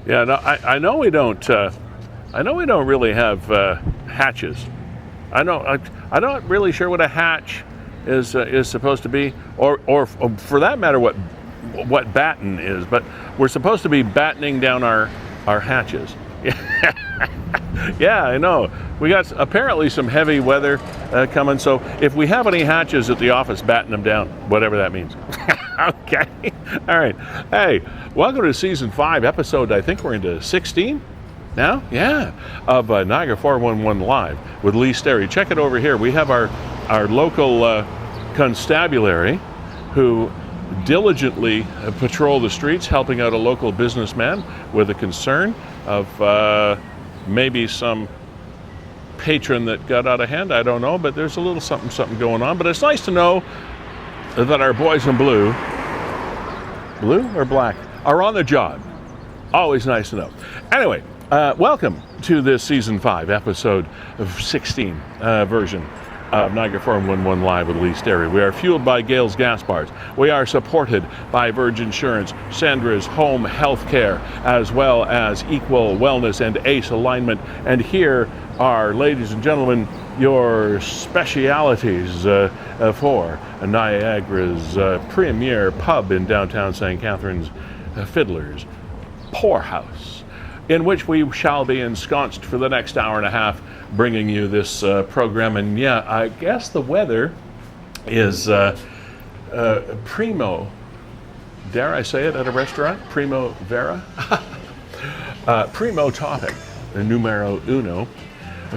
Yeah, no, I know we don't. I know we don't really have hatches. I'm not really sure what a hatch is supposed to be, or for that matter, what batten is. But we're supposed to be battening down our hatches. Yeah, I know. We got apparently some heavy weather coming, so if we have any hatches at the office, batten them down, whatever that means. Okay. All right. Hey, welcome to Season 5, episode, I think we're into 16 now? Yeah. Of Niagara 411 Live with Sterry. Check it over here. We have our local constabulary who diligently patrol the streets, helping out a local businessman with a concern of maybe some patron that got out of hand. I don't know, but there's a little something going on. But it's nice to know that our boys in blue or black, are on the job. Always nice to know. Anyway, welcome to this Season 5, episode of 16 version of Niagara 411 Live with Sterry. We are fueled by Gales Gas Bars. We are supported by Verge Insurance, Sandra's Home Health Care, as well as Equal Wellness and ACE Alignment. And here are, ladies and gentlemen, your specialities for Niagara's premier pub in downtown St. Catharines, Fiddler's Poorhouse, in which we shall be ensconced for the next hour and a half, bringing you this program. And yeah, I guess the weather is primo, dare I say it at a restaurant? Primo vera? Primo topic, numero uno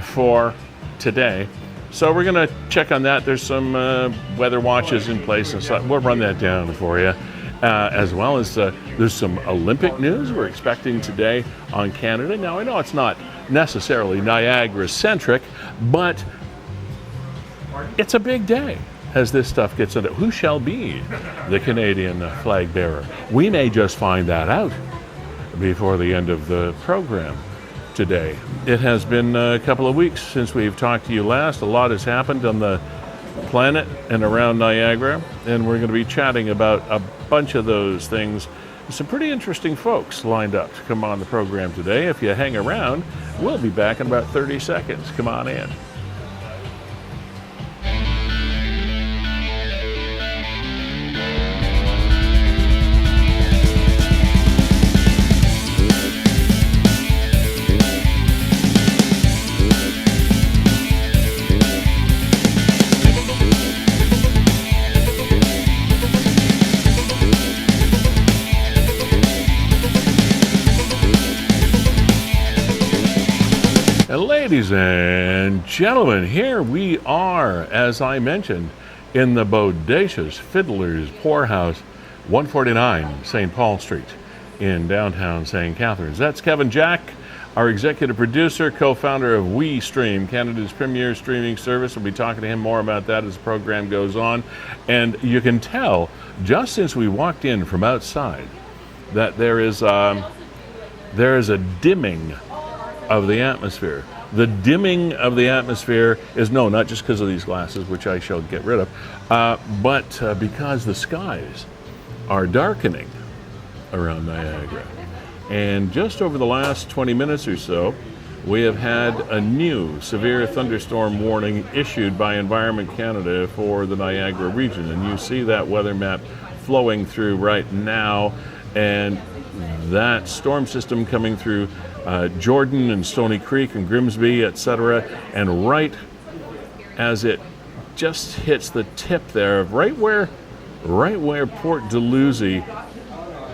for today. So we're going to check on that. There's some weather watches in place, and so we'll run that down for you. As well as there's some Olympic news we're expecting today on Canada. Now, I know it's not necessarily Niagara-centric, but it's a big day as this stuff gets into who shall be the Canadian flag bearer. We may just find that out before the end of the program today. It has been a couple of weeks since we've talked to you last. A lot has happened on the planet and around Niagara, and we're going to be chatting about a bunch of those things. Some pretty interesting folks lined up to come on the program today. If you hang around, we'll be back in about 30 seconds. Come on in. Ladies and gentlemen, here we are, as I mentioned, in the bodacious Fiddler's Poorhouse, 149 St. Paul Street in downtown St. Catharines. That's Kevin Jack, our executive producer, co-founder of WeeStreem, Canada's premier streaming service. We'll be talking to him more about that as the program goes on. And you can tell, just since we walked in from outside, that there is a dimming of the atmosphere. The dimming of the atmosphere is not just because of these glasses, which I shall get rid of, but because the skies are darkening around Niagara. And just over the last 20 minutes or so, we have had a new severe thunderstorm warning issued by Environment Canada for the Niagara region. And you see that weather map flowing through right now, and that storm system coming through Jordan and Stony Creek and Grimsby, etc. And right as it just hits the tip there of right where Port Dalhousie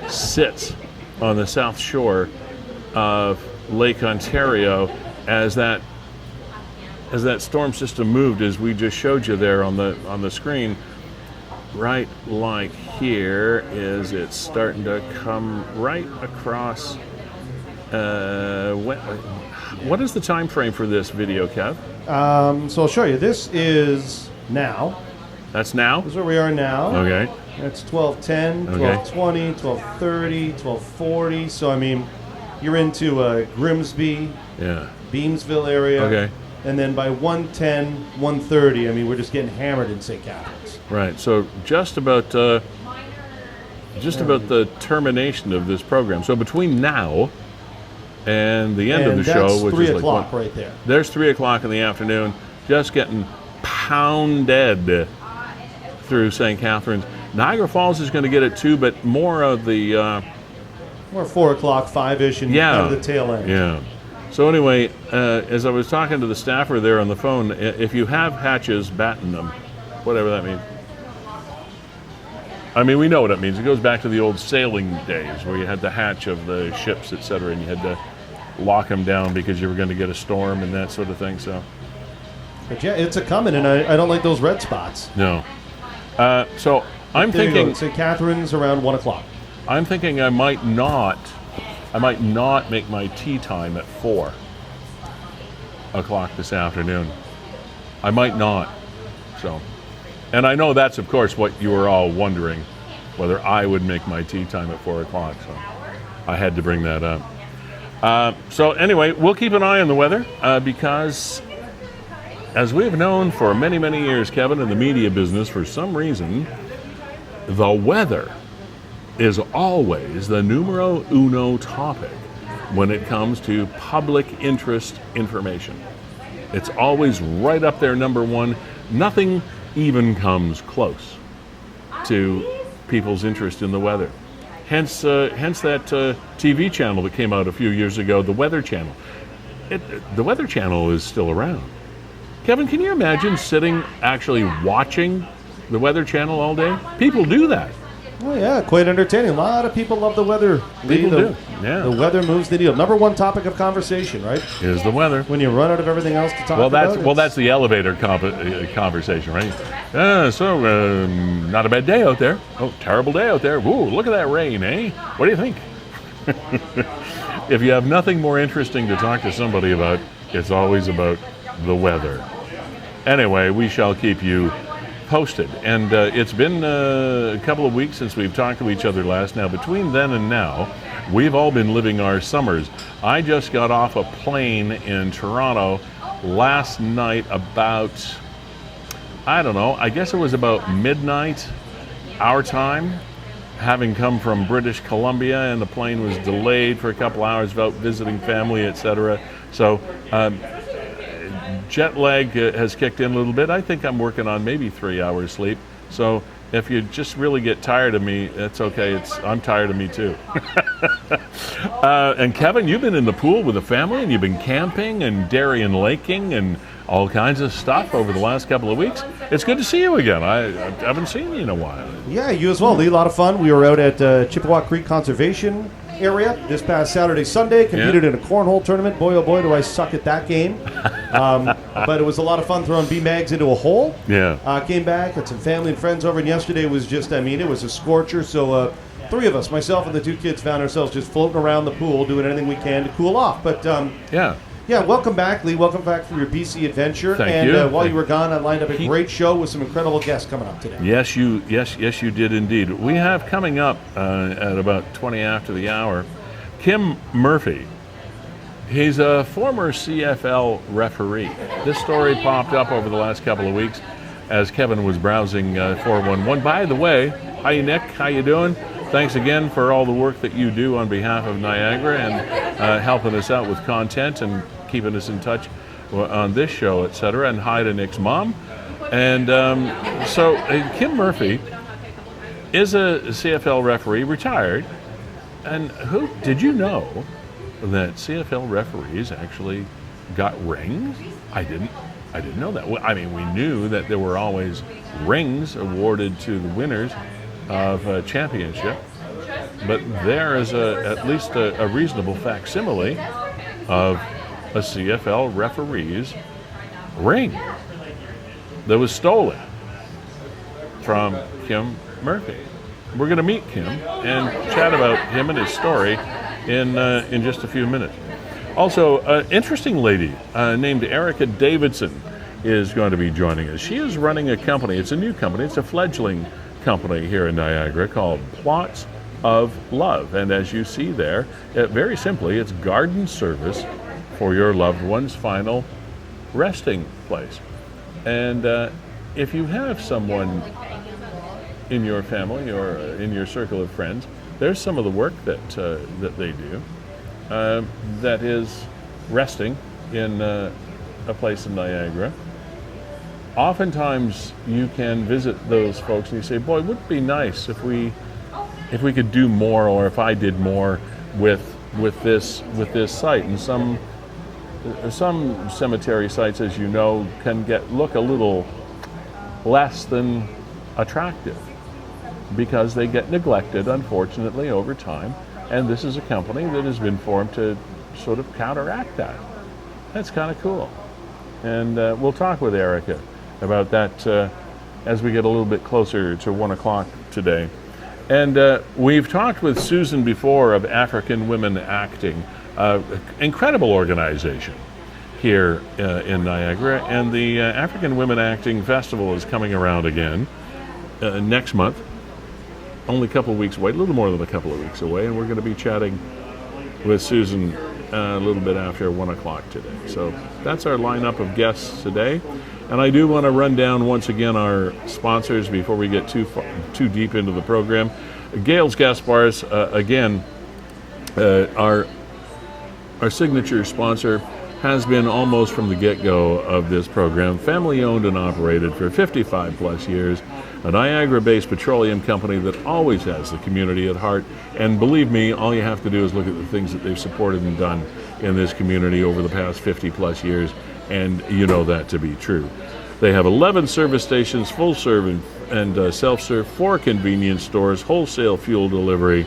sits on the south shore of Lake Ontario, as that storm system moved, as we just showed you there on the screen, right like here, is it's starting to come right across. What is the time frame for this video, Kev? So I'll show you. This is now. That's now? This is where we are now. Okay. It's 12:10, 12:20, 12:30, 12:40. So, I mean, you're into Grimsby, Beamsville area. Okay. And then by 1:10, 1:30, I mean, we're just getting hammered in St. Catharines. Right. So just about the termination of this program. So between now and the end of the that's show, which 3 is like o'clock right there. There's 3 o'clock in the afternoon, just getting pounded through St. Catharines. Niagara Falls is going to get it too, but more of the More 4 o'clock, 5-ish, and kind of the tail end. Yeah. So anyway, as I was talking to the staffer there on the phone, if you have hatches, batten them, whatever that means. I mean, we know what it means. It goes back to the old sailing days where you had the hatch of the ships, etc., and you had to lock them down because you were going to get a storm and that sort of thing. So, But yeah, it's a coming, and I don't like those red spots. no. So I'm There you thinking go. St. Catharines around 1 o'clock. I'm thinking I might not make my tea time at 4 o'clock this afternoon. I might not. So, and I know that's, of course, what you were all wondering, whether I would make my tea time at 4 o'clock. So I had to bring that up. So anyway, we'll keep an eye on the weather because, as we've known for many, many years, Kevin, in the media business, for some reason, the weather is always the numero uno topic when it comes to public interest information. It's always right up there, number one. Nothing even comes close to people's interest in the weather. Hence that TV channel that came out a few years ago, the Weather Channel. The Weather Channel is still around. Kevin, can you imagine sitting actually watching the Weather Channel all day? People do that. Oh yeah, quite entertaining. A lot of people love the weather. People do, yeah. The weather moves the needle. Number one topic of conversation, right? Is the weather. When you run out of everything else to talk about. That's the elevator conversation, right? Not a bad day out there. Oh, terrible day out there. Ooh, look at that rain, eh? What do you think? If you have nothing more interesting to talk to somebody about, it's always about the weather. Anyway, we shall keep you posted. And it's been a couple of weeks since we've talked to each other last. Now, between then and now, we've all been living our summers. I just got off a plane in Toronto last night about, I don't know, I guess it was about midnight our time, having come from British Columbia, and the plane was delayed for a couple hours out visiting family, etc. So jet lag has kicked in a little bit. I think I'm working on maybe 3 hours sleep. So if you just really get tired of me, that's okay. I'm tired of me too. And Kevin, you've been in the pool with the family, and you've been camping and dairy and laking and all kinds of stuff over the last couple of weeks. It's good to see you again. I haven't seen you in a while. Yeah, you as well, Lee. A lot of fun. We were out at Chippewa Creek Conservation Area this past Saturday, Sunday. Competed in a cornhole tournament. Boy, oh boy, do I suck at that game. But it was a lot of fun throwing B-mags into a hole. Yeah. Came back, had some family and friends over, and yesterday was just, it was a scorcher. So three of us, myself and the two kids, found ourselves just floating around the pool, doing anything we can to cool off. But yeah, welcome back, Lee. Welcome back for your BC adventure. Thank you. While you were gone, I lined up a great show with some incredible guests coming up today. Yes, you did indeed. We have coming up at about 20 after the hour, Kim Murphy. He's a former CFL referee. This story popped up over the last couple of weeks as Kevin was browsing 411. By the way, hi Nick, how you doing? Thanks again for all the work that you do on behalf of Niagara and helping us out with content and keeping us in touch on this show, etc. And hi to Nick's mom. And so Kim Murphy is a CFL referee, retired. And did you know that CFL referees actually got rings? I didn't know that. I mean, we knew that there were always rings awarded to the winners of a championship, but there is at least a reasonable facsimile of a CFL referee's ring that was stolen from Kim Murphy. We're going to meet Kim and chat about him and his story in just a few minutes. Also, an interesting lady named Erica Davidson is going to be joining us. She is running a company. It's a new company. It's a fledgling company here in Niagara called Plots of Love. And as you see there, very simply, it's garden service for your loved one's final resting place. And if you have someone in your family or in your circle of friends, there's some of the work that they do. that is resting in a place in Niagara, oftentimes you can visit those folks and you say, boy, wouldn't it be nice if we could do more, or if I did more with this site. And some cemetery sites, as you know, can look a little less than attractive because they get neglected, unfortunately, over time. And this is a company that has been formed to sort of counteract that. That's kind of cool. And we'll talk with Erica about that as we get a little bit closer to 1 o'clock today. And we've talked with Susan before of African Women Acting, incredible organization here in Niagara. And the African Women Acting Festival is coming around again next month. Only a couple of weeks away, a little more than a couple of weeks away. And we're going to be chatting with Susan a little bit after 1 o'clock today. So that's our lineup of guests today. And I do want to run down once again our sponsors before we get too deep into the program. Gale's Gas Bars, again, our signature sponsor, has been almost from the get-go of this program, family owned and operated for 55 plus years, a Niagara-based petroleum company that always has the community at heart. And believe me, all you have to do is look at the things that they've supported and done in this community over the past 50 plus years, and you know that to be true. They have 11 service stations, full serve and self-serve, 4 convenience stores, wholesale fuel delivery,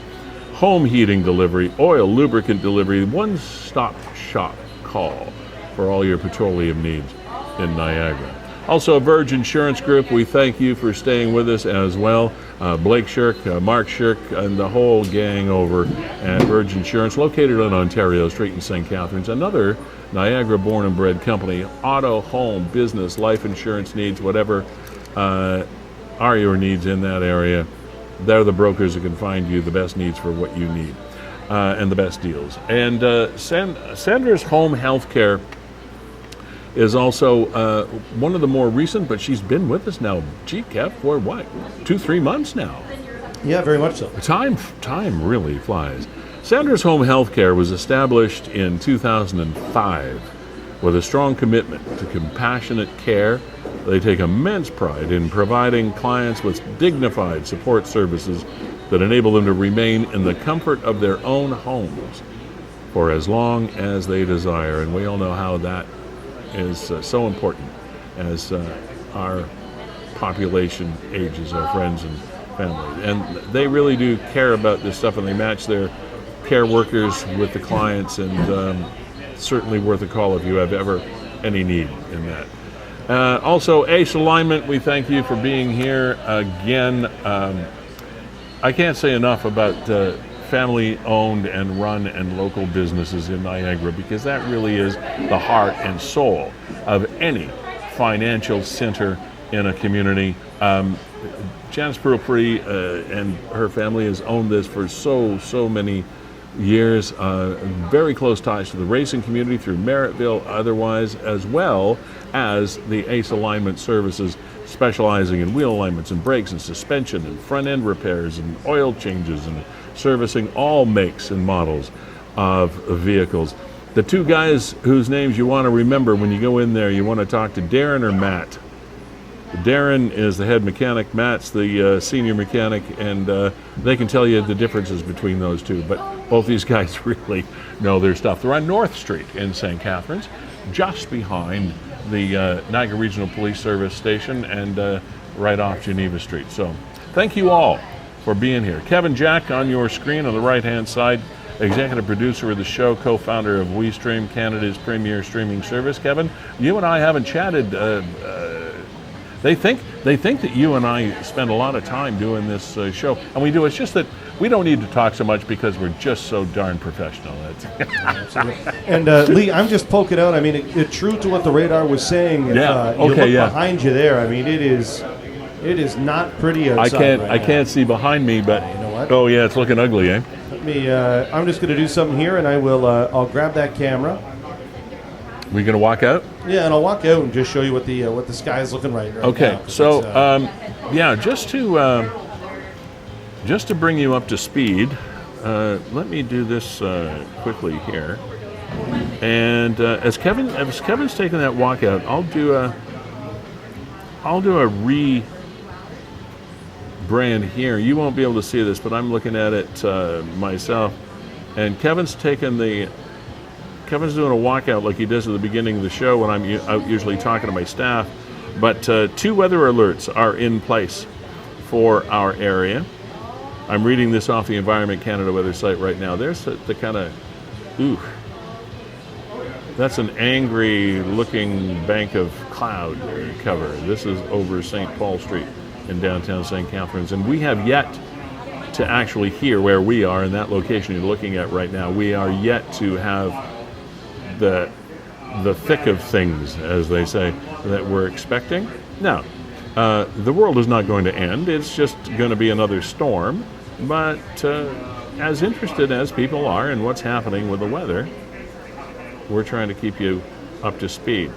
home heating delivery, oil, lubricant delivery, one-stop shop call for all your petroleum needs in Niagara. Also, Verge Insurance Group, we thank you for staying with us as well. Blake Shirk, Mark Shirk, and the whole gang over at Verge Insurance, located on Ontario Street in St. Catharines. Another Niagara born and bred company. Auto, home, business, life insurance needs, whatever are your needs in that area. They're the brokers that can find you the best needs for what you need and the best deals. And Sandra's Home Healthcare is also one of the more recent, but she's been with us now, gee, Kev, for what, 2-3 months now? Yeah, very much so. Time really flies. Sandra's Home Healthcare was established in 2005 with a strong commitment to compassionate care. They take immense pride in providing clients with dignified support services that enable them to remain in the comfort of their own homes for as long as they desire. And we all know how that is so important as our population ages, our friends and family. And they really do care about this stuff, and they match their care workers with the clients, and certainly worth a call if you have ever any need in that. Also, Ace Alignment, we thank you for being here again. I can't say enough about family-owned and run and local businesses in Niagara, because that really is the heart and soul of any financial center in a community. Janice Purpry and her family has owned this for so many years. Very close ties to the racing community through Merrittville, otherwise, as well as the Ace Alignment services, specializing in wheel alignments and brakes and suspension and front end repairs and oil changes and servicing all makes and models of vehicles. The two guys whose names you want to remember when you go in there, you want to talk to Darren or Matt. Darren is the head mechanic, Matt's the senior mechanic, and they can tell you the differences between those two. But both these guys really know their stuff. They're on North Street in St. Catharines, just behind the Niagara Regional Police Service station and right off Geneva Street. So thank you all for being here. Kevin Jack on your screen on the right-hand side, executive producer of the show, co-founder of WeeStream, Canada's premier streaming service. Kevin, you and I haven't chatted. They think that you and I spend a lot of time doing this show, and we do. It's just that we don't need to talk so much because we're just so darn professional. And Lee, I'm just poking out. I mean, it's true to what the radar was saying. If, you look behind you there. I mean, it is not pretty outside. I can't see behind me, but you know what? Oh yeah, it's looking ugly, eh? Let me. I'm just going to do something here, and I'll grab that camera. We gonna walk out? Yeah, and I'll walk out and just show you what the sky is looking right now. Okay, so just to bring you up to speed, let me do this quickly here. And as Kevin's taking that walkout, I'll do a rebrand here. You won't be able to see this, but I'm looking at it myself. And Kevin's doing a walkout like he does at the beginning of the show when I'm out usually talking to my staff. But 2 weather alerts are in place for our area. I'm reading this off the Environment Canada weather site right now. There's the kind of, that's an angry looking bank of cloud cover. This is over St. Paul Street in downtown St. Catharines. And we have yet to actually hear where we are in that location you're looking at right now. We are yet to have the thick of things, as they say, that we're expecting. Now, the world is not going to end. It's just going to be another storm. But as interested as people are in what's happening with the weather, we're trying to keep you up to speed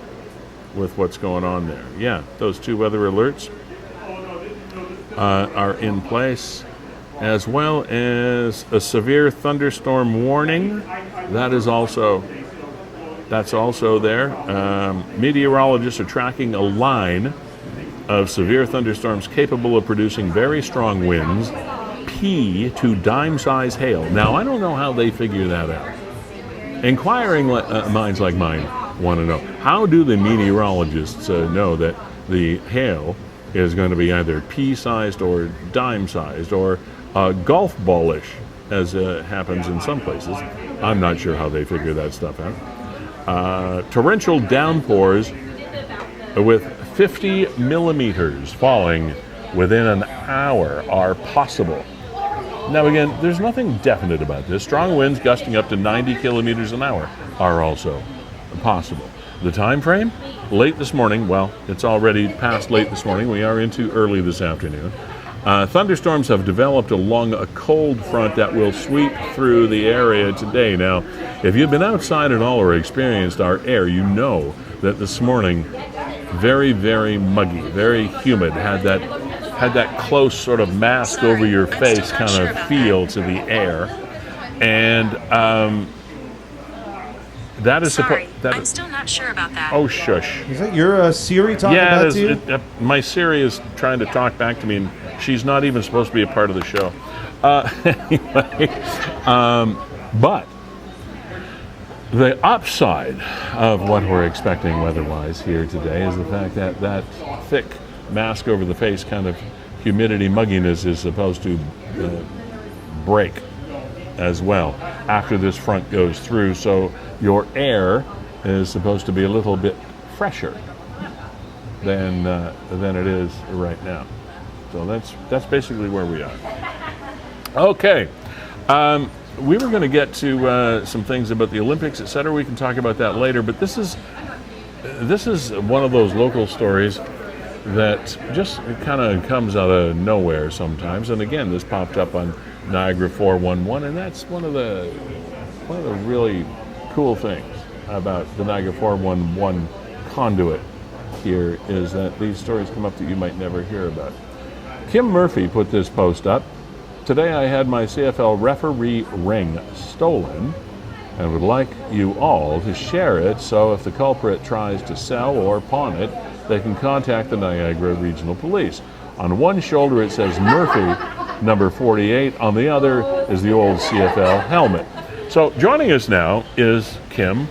with what's going on there. Yeah, those 2 weather alerts are in place, as well as a severe thunderstorm warning. That's also there. Meteorologists are tracking a line of severe thunderstorms capable of producing very strong winds, P to dime-size hail. Now, I don't know how they figure that out. Inquiring minds like mine want to know, how do the meteorologists know that the hail is going to be either pea-sized or dime-sized or golf ballish, as happens in some places? I'm not sure how they figure that stuff out. Torrential downpours with 50 millimeters falling within an hour are possible. Now again, there's nothing definite about this. Strong winds gusting up to 90 kilometers an hour are also possible. The time frame? Late this morning. Well, it's already past late this morning. We are into early this afternoon. Thunderstorms have developed along a cold front that will sweep through the area today. Now, if you've been outside at all or experienced our air, you know that this morning, very, very muggy, very humid, had that close sort of mask over your face kind of feel to the air. And that is Sorry, I'm still not sure about that. Oh, shush. Is that your Siri talking back to you? My Siri is trying to talk back to me, and she's not even supposed to be a part of the show. Anyway, but the upside of what we're expecting weather-wise here today is the fact that that thick mask over the face kind of humidity mugginess is supposed to break as well after this front goes through, so your air is supposed to be a little bit fresher than it is right now. So that's basically where we are. Okay, we were going to get to some things about the Olympics, etc. We can talk about that later, but this is one of those local stories that just kind of comes out of nowhere sometimes. And again, this popped up on Niagara 411, and that's one of the really cool things about the Niagara 411 conduit here is that these stories come up that you might never hear about. Kim Murphy put this post up. Today I had my CFL referee ring stolen and would like you all to share it, so if the culprit tries to sell or pawn it, they can contact the Niagara Regional Police. On one shoulder it says Murphy, number 48. On the other is the old CFL helmet. So joining us now is Kim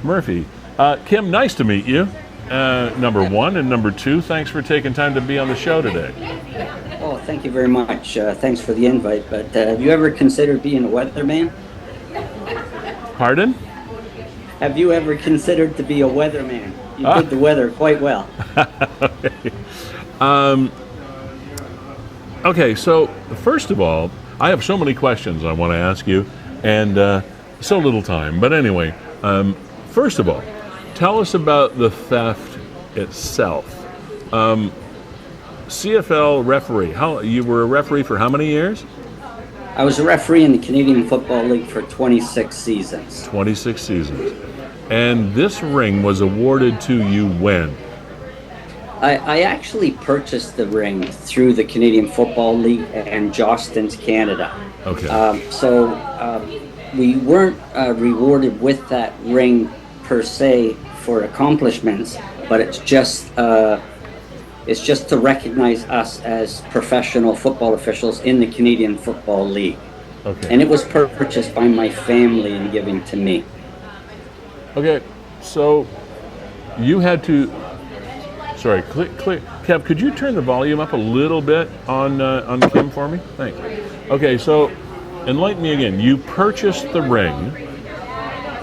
Murphy. Kim, nice to meet you, number one. And number two, thanks for taking time to be on the show today. Oh, thank you very much. Thanks for the invite. But have you ever considered being a weatherman? Pardon? Have you ever considered to be a weatherman? You did the weather quite well. Okay. Okay, so first of all, I have so many questions I want to ask you, and so little time. But anyway, first of all, tell us about the theft itself. CFL referee. You were a referee for how many years? I was a referee in the Canadian Football League for 26 seasons. 26 seasons. And this ring was awarded to you when? I actually purchased the ring through the Canadian Football League and Jostens Canada. Okay. We weren't rewarded with that ring per se for accomplishments, but it's just to recognize us as professional football officials in the Canadian Football League. Okay. And it was purchased by my family and given to me. Okay, so you had to. Sorry, Kev, could you turn the volume up a little bit on Kim for me? Thanks. Okay, so enlighten me again. You purchased the ring.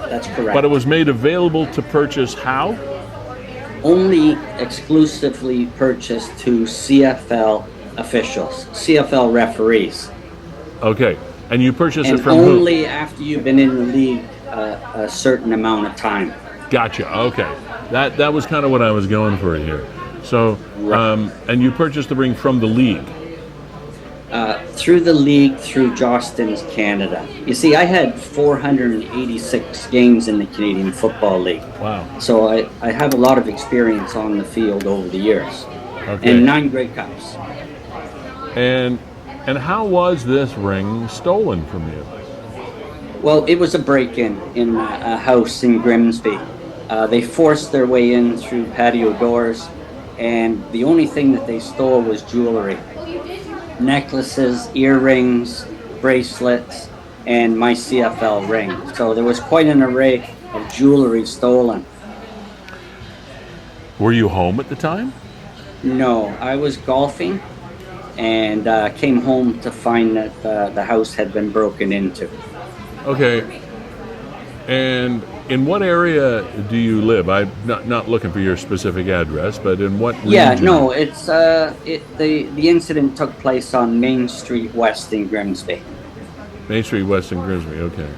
That's correct. But it was made available to purchase how? Only exclusively purchased to CFL officials, CFL referees. Okay, and you purchased and it from only who? after you've been in the league a certain amount of time. Gotcha. Okay, that was kind of what I was going for here. So, and you purchased the ring from the league. Through the league, through Jostens Canada. You see, I had 486 games in the Canadian Football League. Wow. So I have a lot of experience on the field over the years. Okay. And 9 Grey Cups. And how was this ring stolen from you? Well, it was a break-in in a house in Grimsby. They forced their way in through patio doors, and the only thing that they stole was jewelry. Necklaces, earrings, bracelets, and my CFL ring. So there was quite an array of jewelry stolen. Were you home at the time? No, I was golfing and came home to find that the house had been broken into. Okay. And in what area do you live? I'm not looking for your specific address, but in what region? Yeah, no, it's the incident took place on Main Street West in Grimsby. Main Street West in Grimsby, okay.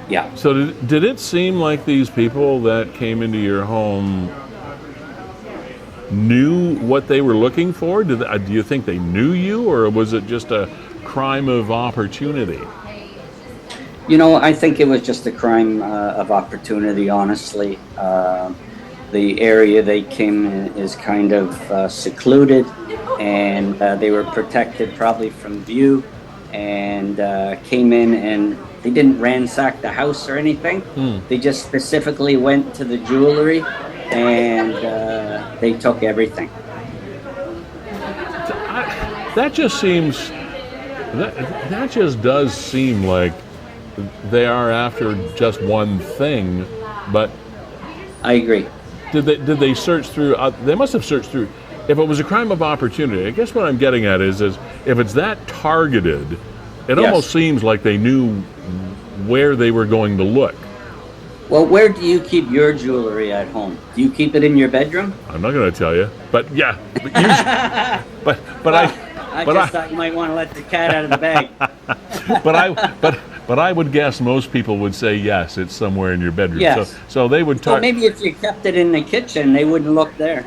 Yeah. So did it seem like these people that came into your home knew what they were looking for? Do you think they knew you, or was it just a crime of opportunity? You know, I think it was just a crime of opportunity, honestly. The area they came in is kind of secluded, and they were protected probably from view, and came in and they didn't ransack the house or anything. They just specifically went to the jewelry and they took everything. That just seems, that just does seem like they are after just one thing, but I agree. Did they search through? They must have searched through. If it was a crime of opportunity, I guess what I'm getting at is if it's that targeted, it almost seems like they knew where they were going to look. Well, where do you keep your jewelry at home? Do you keep it in your bedroom? I'm not going to tell you, but yeah. But I just thought you might want to let the cat out of the bag. But I would guess most people would say yes, it's somewhere in your bedroom. Yes. So they would Well, maybe if you kept it in the kitchen, they wouldn't look there.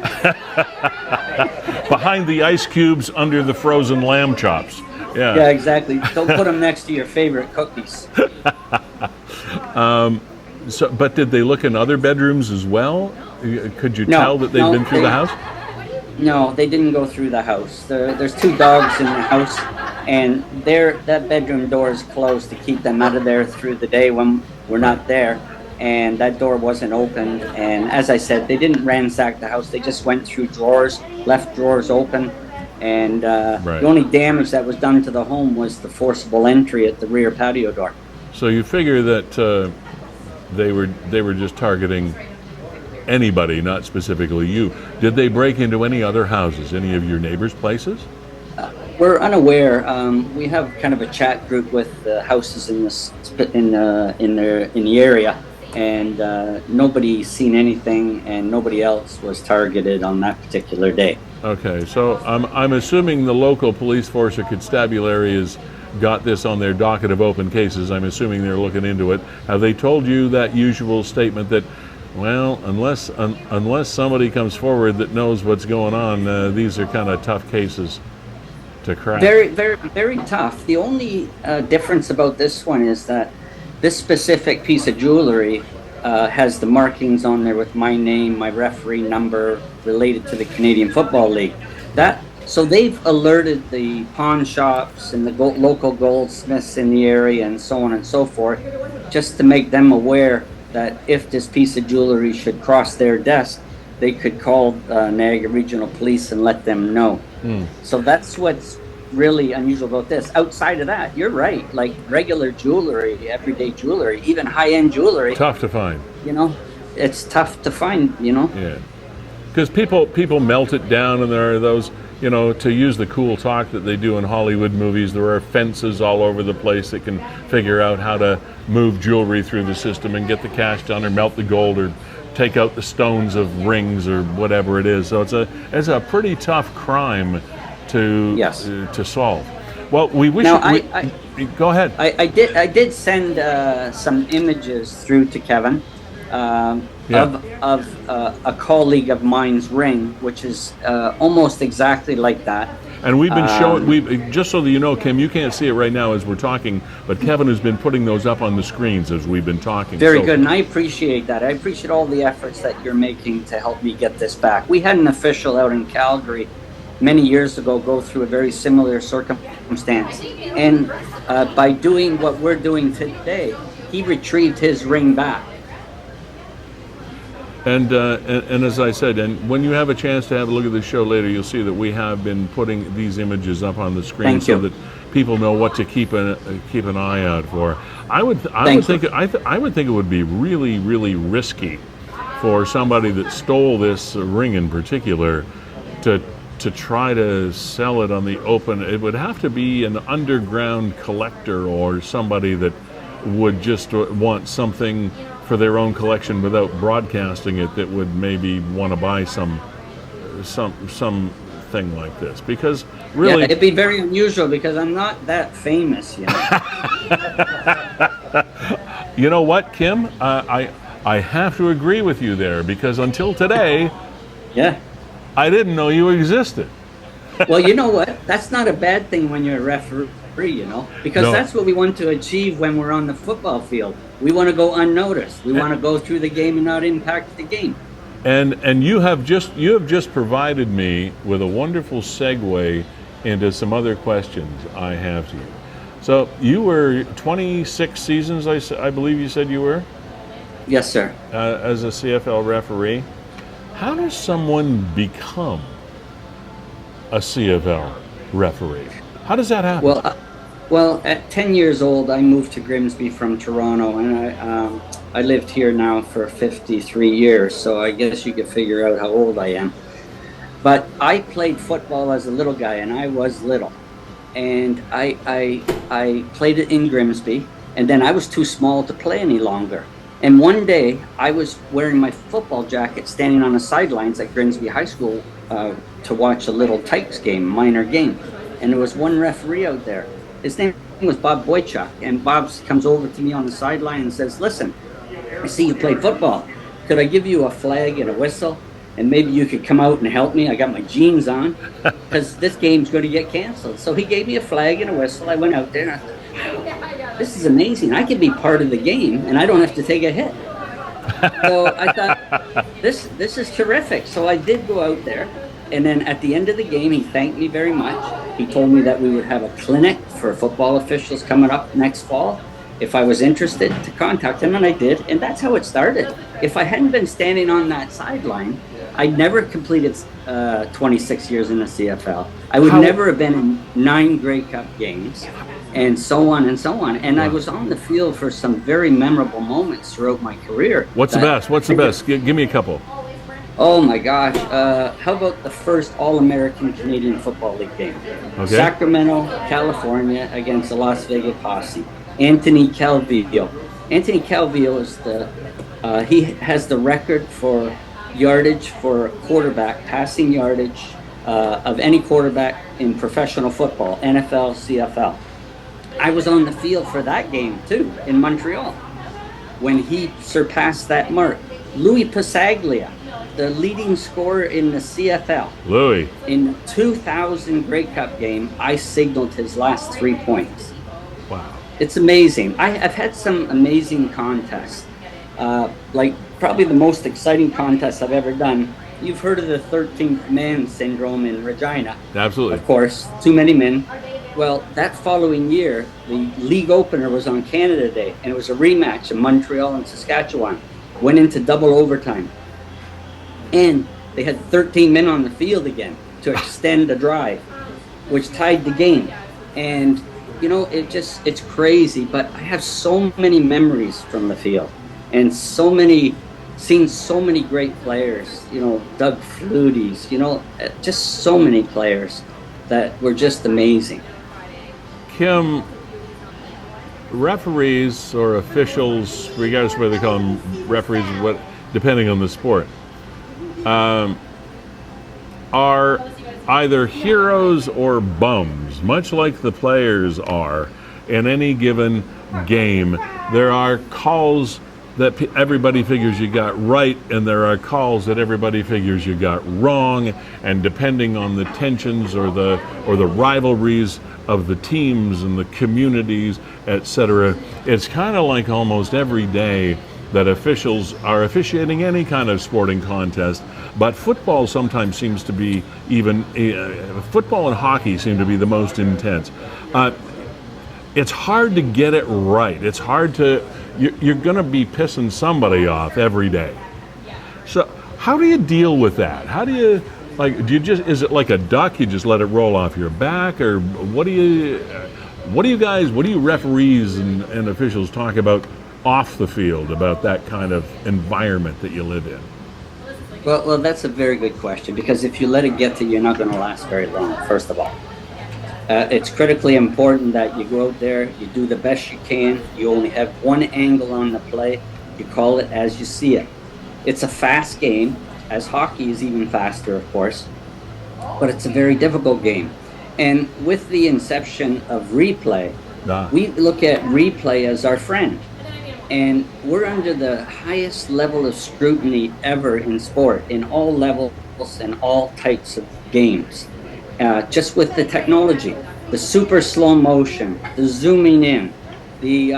Behind the ice cubes under the frozen lamb chops. Yeah. Yeah, exactly. Don't put them next to your favorite cookies. But did they look in other bedrooms as well? Could you tell that they'd been through the house? No, they didn't go through the house. There's 2 dogs in the house, and that bedroom door is closed to keep them out of there through the day when we're not there. And that door wasn't opened. And as I said, they didn't ransack the house. They just went through drawers, left drawers open. And the only damage that was done to the home was the forcible entry at the rear patio door. So you figure that they were just targeting anybody, not specifically you. Did they break into any other houses, any of your neighbors' places? We're unaware. We have kind of a chat group with the houses in the area, and nobody's seen anything, and nobody else was targeted on that particular day. Okay, so I'm assuming the local police force or constabulary has got this on their docket of open cases. I'm assuming they're looking into it. Have they told you that usual statement that, well, unless somebody comes forward that knows what's going on, these are kind of tough cases to crack? Very, very, very tough. The only difference about this one is that this specific piece of jewelry has the markings on there with my name, my referee number related to the Canadian Football League. So they've alerted the pawn shops and the local goldsmiths in the area and so on and so forth, just to make them aware that if this piece of jewelry should cross their desk, they could call Niagara Regional Police and let them know. So that's what's really unusual about this. Outside of that, you're right. Like regular jewelry, everyday jewelry, even high-end jewelry. Tough to find. It's tough to find, Yeah. Because people melt it down, and there are those, to use the cool talk that they do in Hollywood movies, there are fences all over the place that can figure out how to move jewelry through the system and get the cash done or melt the gold or take out the stones of rings or whatever it is. So it's a pretty tough crime to solve. Well, we wish. Now, go ahead. I did send some images through to Kevin of a colleague of mine's ring, which is almost exactly like that. And we've been showing, just so that you know, Kim, you can't see it right now as we're talking, but Kevin has been putting those up on the screens as we've been talking. Very good, and I appreciate that. I appreciate all the efforts that you're making to help me get this back. We had an official out in Calgary many years ago go through a very similar circumstance. And by doing what we're doing today, he retrieved his ring back. And as I said, and when you have a chance to have a look at the show later, you'll see that we have been putting these images up on the screen so that people know what to keep an eye out for. I would think it would be really, really risky for somebody that stole this ring in particular to try to sell it on the open. It would have to be an underground collector or somebody that would just want something for their own collection without broadcasting it, that would maybe want to buy some thing like this, because really it'd be very unusual because I'm not that famous, You know what, Kim? I have to agree with you there, because until today, I didn't know you existed. Well, you know what? That's not a bad thing when you're a referee, because that's what we want to achieve when we're on the football field. We want to go unnoticed. We want to go through the game and not impact the game. And you have just provided me with a wonderful segue into some other questions I have to you. So you were 26 seasons, I believe you said you were? Yes, sir. As a CFL referee. How does someone become a CFL referee? How does that happen? Well, at 10 years old, I moved to Grimsby from Toronto, and I lived here now for 53 years, so I guess you could figure out how old I am. But I played football as a little guy, and I was little. And I played it in Grimsby, and then I was too small to play any longer. And one day, I was wearing my football jacket, standing on the sidelines at Grimsby High School to watch a little Tykes game, minor game. And there was one referee out there. His name was Bob Boychuk, and Bob comes over to me on the sideline and says, "Listen, I see you play football. Could I give you a flag and a whistle, and maybe you could come out and help me? I got my jeans on, because this game's going to get canceled." So he gave me a flag and a whistle. I went out there, and I thought, wow, this is amazing. I could be part of the game, and I don't have to take a hit. So I thought, this is terrific. So I did go out there. And then at the end of the game, he thanked me very much. He told me that we would have a clinic for football officials coming up next fall. If I was interested, to contact him, and I did. And that's how it started. If I hadn't been standing on that sideline, I'd never completed 26 years in the CFL. I would never have been in 9 Grey Cup games, and so on and so on. And I was on the field for some very memorable moments throughout my career. What's the best? Give me a couple. Oh my gosh, how about the first All-American Canadian Football League game? Okay. Sacramento, California against the Las Vegas Posse. Anthony Calvillo. Anthony Calvillo is he has the record for yardage for a quarterback, passing yardage of any quarterback in professional football, NFL, CFL. I was on the field for that game too, in Montreal, when he surpassed that mark. Louis Passaglia, the leading scorer in the CFL. Louis. In the 2000 Grey Cup game, I signaled his last 3 points. Wow. It's amazing. I've had some amazing contests. Like probably the most exciting contest I've ever done. You've heard of the 13th man syndrome in Regina. Absolutely. Of course, too many men. Well, that following year, the league opener was on Canada Day, and it was a rematch in Montreal and Saskatchewan. Went into double overtime. And they had 13 men on the field again to extend the drive, which tied the game. And, you know, it's crazy, but I have so many memories from the field and seen so many great players, you know, Doug Flutie's, you know, just so many players that were just amazing. Kim, referees or officials, regardless of whether they call them referees, depending on the sport, are either heroes or bums, much like the players are in any given game. There are calls that everybody figures you got right, and there are calls that everybody figures you got wrong, and depending on the tensions or the rivalries of the teams and the communities, etc., it's kind of like almost every day that officials are officiating any kind of sporting contest, but football sometimes seems to be football and hockey seem to be the most intense. It's hard to get it right. It's hard to, you're going to be pissing somebody off every day. So how do you deal with that? How do you, is it like a duck, you just let it roll off your back, or what do you referees and officials talk about off the field about that kind of environment that you live in? Well, that's a very good question, because if you let it get to you, you're not going to last very long, first of all. It's critically important that you go out there, you do the best you can, you only have one angle on the play, you call it as you see it. It's a fast game, as hockey is even faster, of course, but it's a very difficult game. And with the inception of replay, we look at replay as our friend. And we're under the highest level of scrutiny ever in sport, in all levels and all types of games. Just with the technology, the super slow motion, the zooming in, the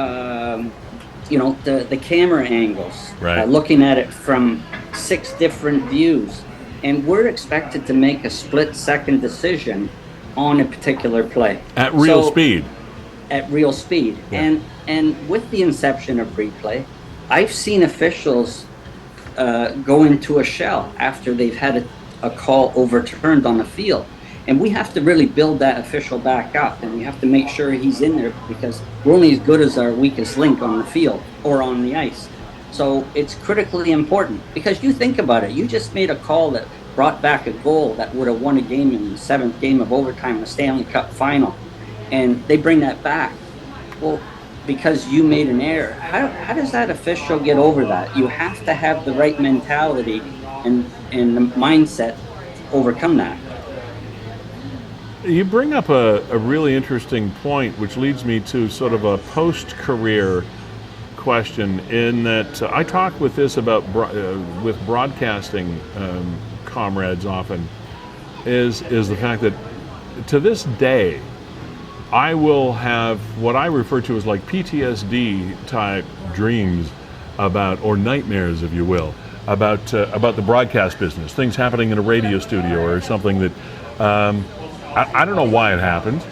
camera angles, right. Looking at it from 6 different views, and we're expected to make a split-second decision on a particular play at real speed. At real speed, yeah. And with the inception of replay, I've seen officials go into a shell after they've had a call overturned on the field. And we have to really build that official back up, and we have to make sure he's in there, because we're only as good as our weakest link on the field or on the ice. So it's critically important, because you think about it, you just made a call that brought back a goal that would have won a game in the 7th game of overtime in the Stanley Cup final, and they bring that back. Well, because you made an error. How does that official get over that? You have to have the right mentality and the mindset to overcome that. You bring up a really interesting point, which leads me to sort of a post-career question, in that I talk with this about with broadcasting comrades often, is the fact that to this day, I will have what I refer to as like PTSD type dreams about, or nightmares, if you will, about the broadcast business, things happening in a radio studio or something that I don't know why it happens,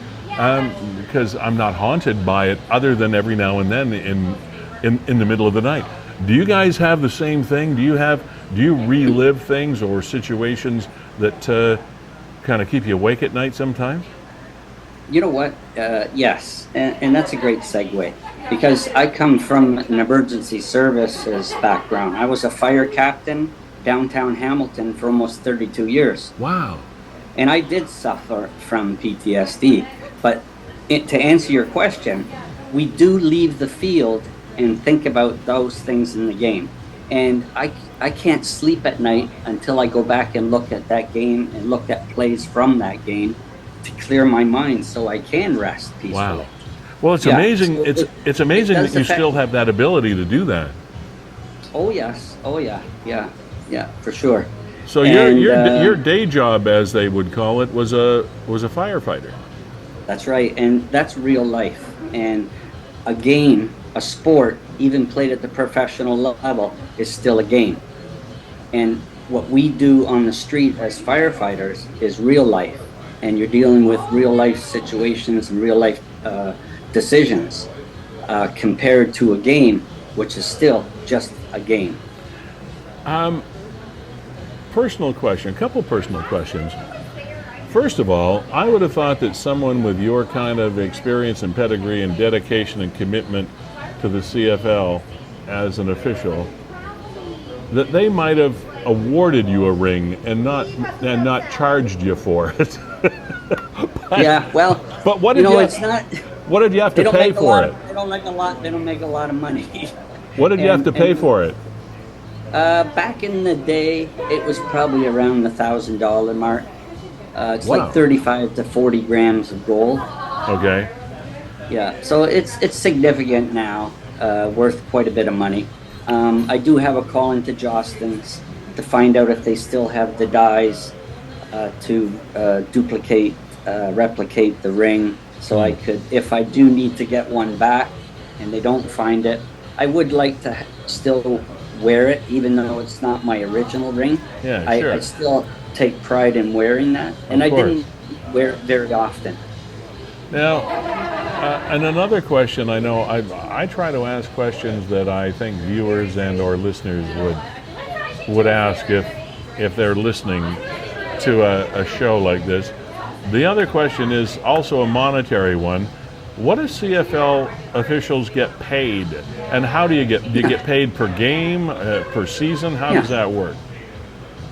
because I'm not haunted by it, other than every now and then in the middle of the night. Do you guys have the same thing? Do you relive things or situations that kind of keep you awake at night sometimes? You know what? Yes, and that's a great segue, because I come from an emergency services background. I was a fire captain downtown Hamilton for almost 32 years. Wow. And I did suffer from PTSD. But to answer your question, we do leave the field and think about those things in the game. And I can't sleep at night until I go back and look at that game and look at plays from that game to clear my mind so I can rest peacefully. Wow. Well, it's amazing. So it's amazing that you still have that ability to do that. Oh yes. Oh yeah. Yeah, for sure. So your day job, as they would call it, was a firefighter. That's right, and that's real life. And a game a sport, even played at the professional level, is still a game. And what we do on the street as firefighters is real life, and you're dealing with real life situations and real life decisions compared to a game, which is still just a game. Personal question, a couple personal questions. First of all, I would have thought that someone with your kind of experience and pedigree and dedication and commitment to the CFL as an official, that they might have awarded you a ring and not charged you for it. But what did what did you have to pay for it? They don't make a lot of money. What did you have to pay for it? Back in the day, it was probably around the $1,000 mark. It's like 35 to 40 grams of gold. Okay. Yeah, so it's significant now, worth quite a bit of money. I do have a call into Jostens to find out if they still have the dies to replicate the ring. So I could, if I do need to get one back and they don't find it, I would like to still wear it, even though it's not my original ring. Yeah, sure. I still take pride in wearing that, and I didn't wear it very often. Now, and another question, I know I try to ask questions that I think viewers and or listeners would ask if they're listening to a show like this. The other question is also a monetary one. What do CFL officials get paid, and how do you get paid per game, per season? How does that work?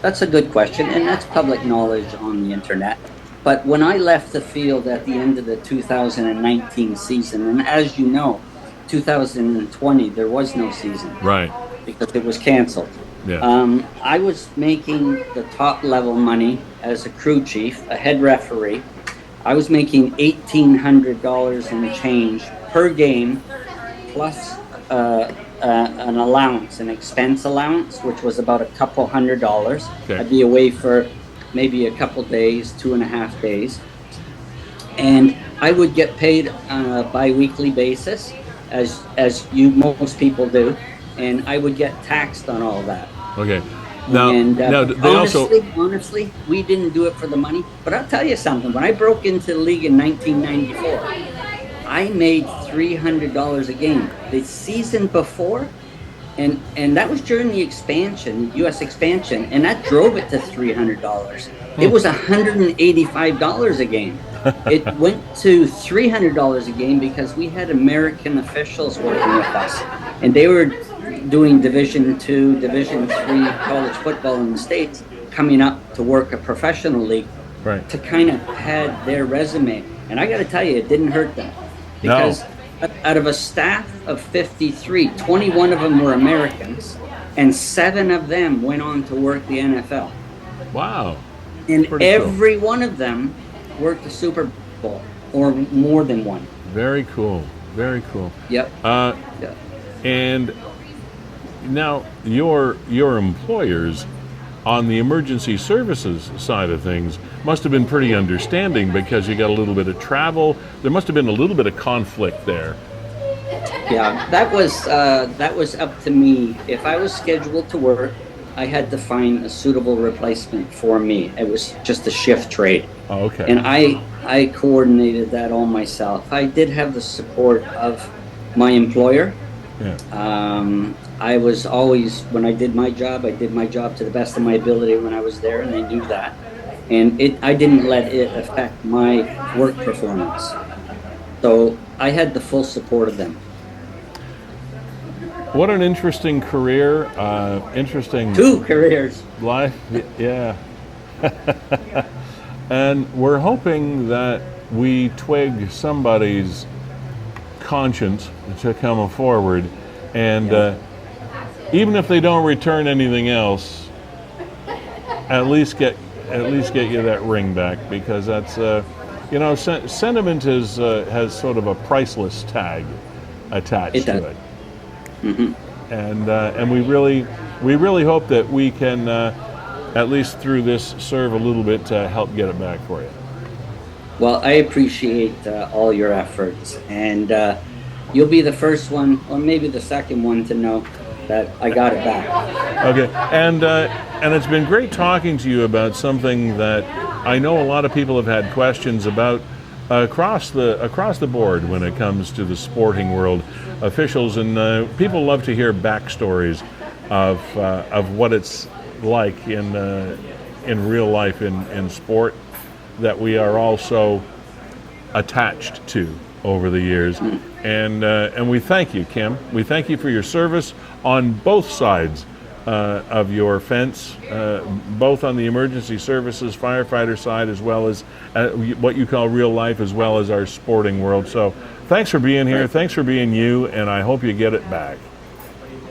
That's a good question, and that's public knowledge on the internet. But when I left the field at the end of the 2019 season, and as you know, 2020 there was no season, right? Because it was canceled. Yeah. I was making the top level money as a crew chief, a head referee. I was making $1,800 and change per game, plus an allowance, an expense allowance, which was about a couple $100. Okay. I'd be away for maybe a couple days, 2.5 days. And I would get paid on a bi-weekly basis, as most people do, and I would get taxed on all that. Okay. Now, honestly, we didn't do it for the money. But I'll tell you something. When I broke into the league in 1994, I made $300 a game. The season before, and that was during the expansion, U.S. expansion, and that drove it to $300. It was $185 a game. It went to $300 a game because we had American officials working with us, and they were doing Division II, Division III college football in the States, coming up to work a professional league, right, to kind of pad their resume. And I got to tell you, it didn't hurt them, because out of a staff of 53, 21 of them were Americans, and 7 of them went on to work the NFL. Wow. And every one of them worked the Super Bowl, or more than one. Very cool. Very cool. Yep. And now your employers on the emergency services side of things must have been pretty understanding, because you got a little bit of travel. There must have been a little bit of conflict there. Yeah, that was up to me. If I was scheduled to work, I had to find a suitable replacement for me. It was just a shift trade. Oh, okay. And I coordinated that all myself. I did have the support of my employer. Yeah. I was always, when I did my job to the best of my ability when I was there, and they knew that. And I didn't let it affect my work performance. So I had the full support of them. What an interesting career, interesting... 2 careers. Life, yeah. And we're hoping that we twig somebody's conscience to come forward, and even if they don't return anything else, at least get you that ring back, because that's sentiment has sort of a priceless tag attached to it. Mm-hmm. And we really hope that we can at least through this serve a little bit to help get it back for you. Well, I appreciate all your efforts, and you'll be the first one, or maybe the second one, to know that I got it back. Okay, and it's been great talking to you about something that I know a lot of people have had questions about across the board when it comes to the sporting world. Officials and people love to hear backstories of what it's like in real life in sport that we are also attached to over the years. And we thank you, Kim. We thank you for your service on both sides of your fence, both on the emergency services firefighter side as well as what you call real life, as well as our sporting world. So thanks for being here. Thanks for being you, and I hope you get it back.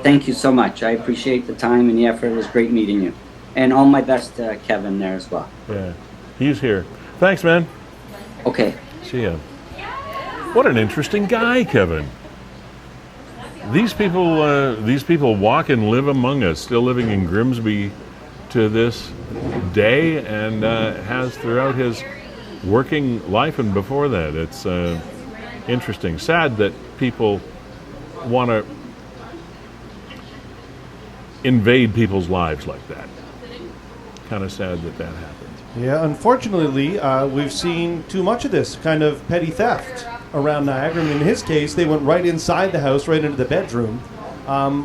Thank you so much. I appreciate the time and the effort. It was great meeting you. And all my best to Kevin there as well. Yeah, he's here. Thanks, man. Okay. See ya. What an interesting guy, Kevin. These people walk and live among us, still living in Grimsby to this day, and has throughout his working life and before that. It's interesting. Sad that people want to invade people's lives like that. Kind of sad that happens. Yeah, unfortunately, we've seen too much of this kind of petty theft around Niagara. And in his case, they went right inside the house, right into the bedroom.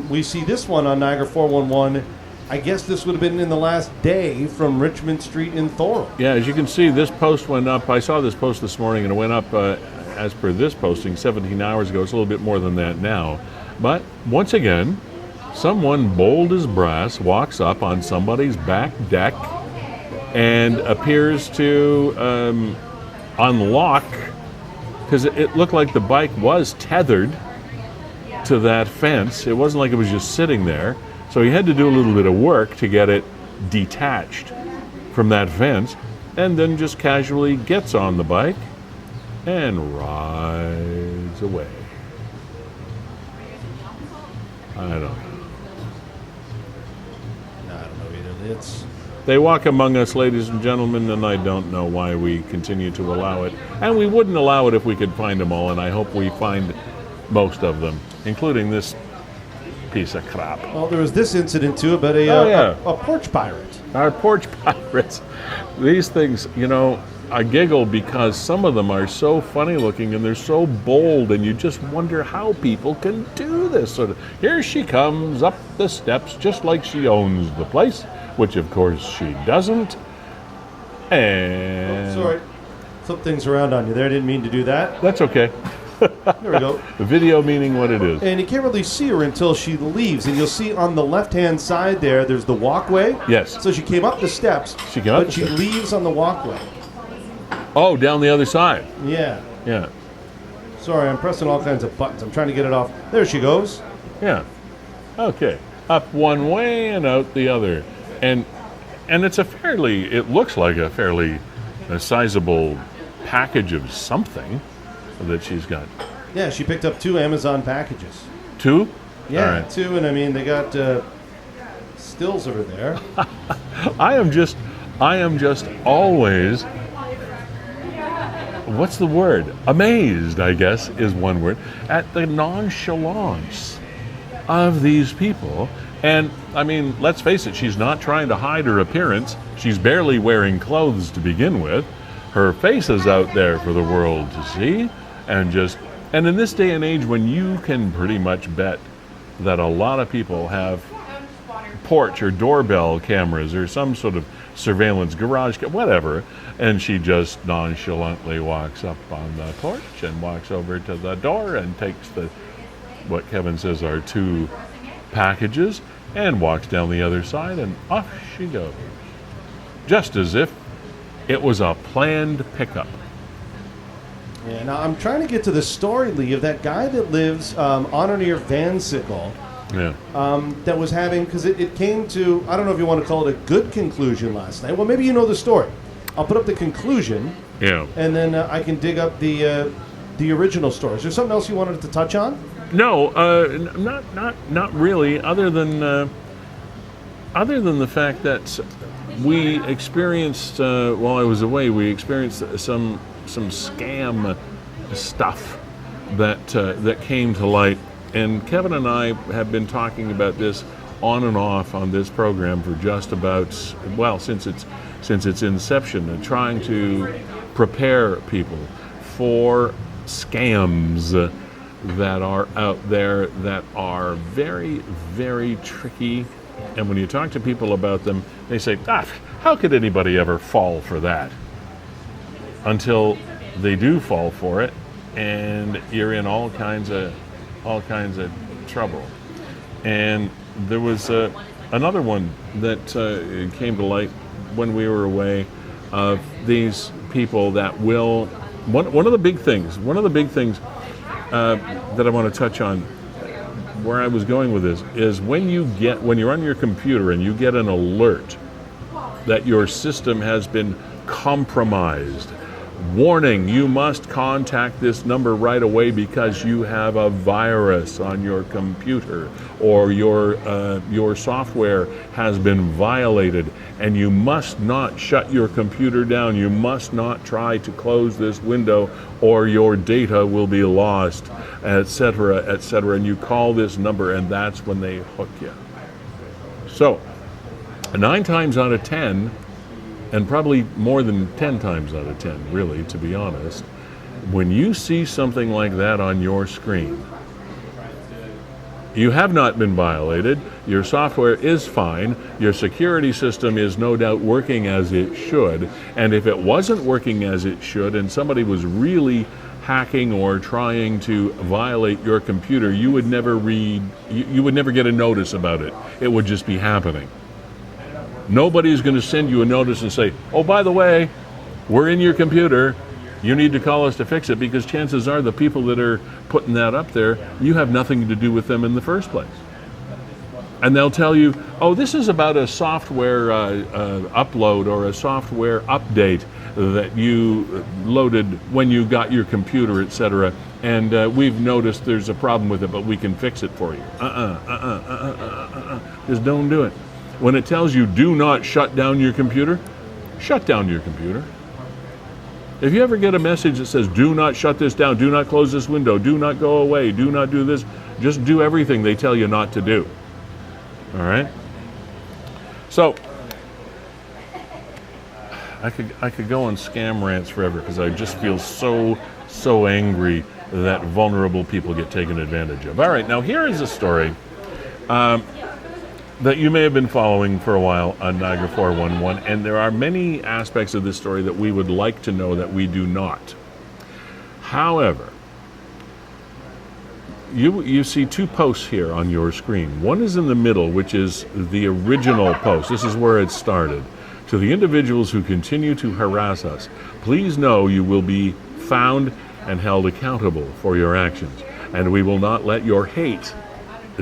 We see this one on Niagara 411. I guess this would have been in the last day from Richmond Street in Thorold. Yeah, as you can see, this post went up. I saw this post this morning, and it went up, as per this posting, 17 hours ago. It's a little bit more than that now. But once again, someone bold as brass walks up on somebody's back deck and appears to unlock, because it looked like the bike was tethered to that fence. It wasn't like it was just sitting there. So he had to do a little bit of work to get it detached from that fence, and then just casually gets on the bike and rides away. I don't know. I don't know either. They walk among us, ladies and gentlemen, and I don't know why we continue to allow it. And we wouldn't allow it if we could find them all, and I hope we find most of them, including this piece of crap. Well, there was this incident, too, about a porch pirate. Our porch pirates. These things, I giggle because some of them are so funny looking and they're so bold, and you just wonder how people can do this. Sort of, here she comes up the steps just like she owns the place, which of course she doesn't. And sorry, flip things around on you there. I didn't mean to do that. That's okay. There we go. The video meaning what it is. And you can't really see her until she leaves. And you'll see on the left-hand side there's the walkway. Yes. So she came up the steps, but she leaves on the walkway. Oh, down the other side. Yeah. Yeah. Sorry, I'm pressing all kinds of buttons. I'm trying to get it off. There she goes. Yeah. Okay. Up one way and out the other. And it looks like a fairly sizable package of something that she's got. Yeah, she picked up 2 Amazon packages. 2? Yeah, right. 2, and I mean they got stills over there. I am just always, what's the word? Amazed, I guess, is one word, at the nonchalance of these people. And I mean, let's face it, she's not trying to hide her appearance. She's barely wearing clothes to begin with. Her face is out there for the world to see. And in this day and age when you can pretty much bet that a lot of people have porch or doorbell cameras or some sort of surveillance garage, whatever, and she just nonchalantly walks up on the porch and walks over to the door and takes what Kevin says are 2 packages and walks down the other side, and off she goes. Just as if it was a planned pickup. Yeah, now I'm trying to get to the story, Lee, of that guy that lives on or near Van Sickle. Yeah. That was having, because it came to, I don't know if you want to call it a good conclusion last night. Well, maybe you know the story. I'll put up the conclusion. Yeah. And then I can dig up the original story. Is there something else you wanted to touch on? No, not really. Other than the fact that we experienced while I was away, we experienced some scam stuff that came to light. And Kevin and I have been talking about this on and off on this program for just about, well, since its inception, and trying to prepare people for scams that are out there that are very, very tricky. And when you talk to people about them, they say, how could anybody ever fall for that? Until they do fall for it, and you're in all kinds of trouble. And there was another one that came to light when we were away, of these people that will. One of the big things that I want to touch on, where I was going with this, is when you're on your computer and you get an alert that your system has been compromised. Warning, you must contact this number right away because you have a virus on your computer, or your software has been violated, and you must not shut your computer down. You must not try to close this window or your data will be lost, etc., etc. And you call this number, and that's when they hook you. So, 9 times out of 10, and probably more than 10 times out of 10, really, to be honest, when you see something like that on your screen, you have not been violated, your software is fine, your security system is no doubt working as it should, and if it wasn't working as it should and somebody was really hacking or trying to violate your computer, you would never get a notice about it. It would just be happening. Nobody's going to send you a notice and say, oh, by the way, we're in your computer. You need to call us to fix it, because chances are the people that are putting that up there, you have nothing to do with them in the first place. And they'll tell you, oh, this is about a software upload or a software update that you loaded when you got your computer, etc. And we've noticed there's a problem with it, but we can fix it for you. Just don't do it. When it tells you do not shut down your computer, shut down your computer. If you ever get a message that says do not shut this down, do not close this window, do not go away, do not do this, just do everything they tell you not to do. All right? So, I could go on scam rants forever, because I just feel so angry that vulnerable people get taken advantage of. All right, now here is a story that you may have been following for a while on Niagara 411, and there are many aspects of this story that we would like to know that we do not. However, you see 2 posts here on your screen. One is in the middle, which is the original post. This is where it started. To the individuals who continue to harass us, please know you will be found and held accountable for your actions, and we will not let your hate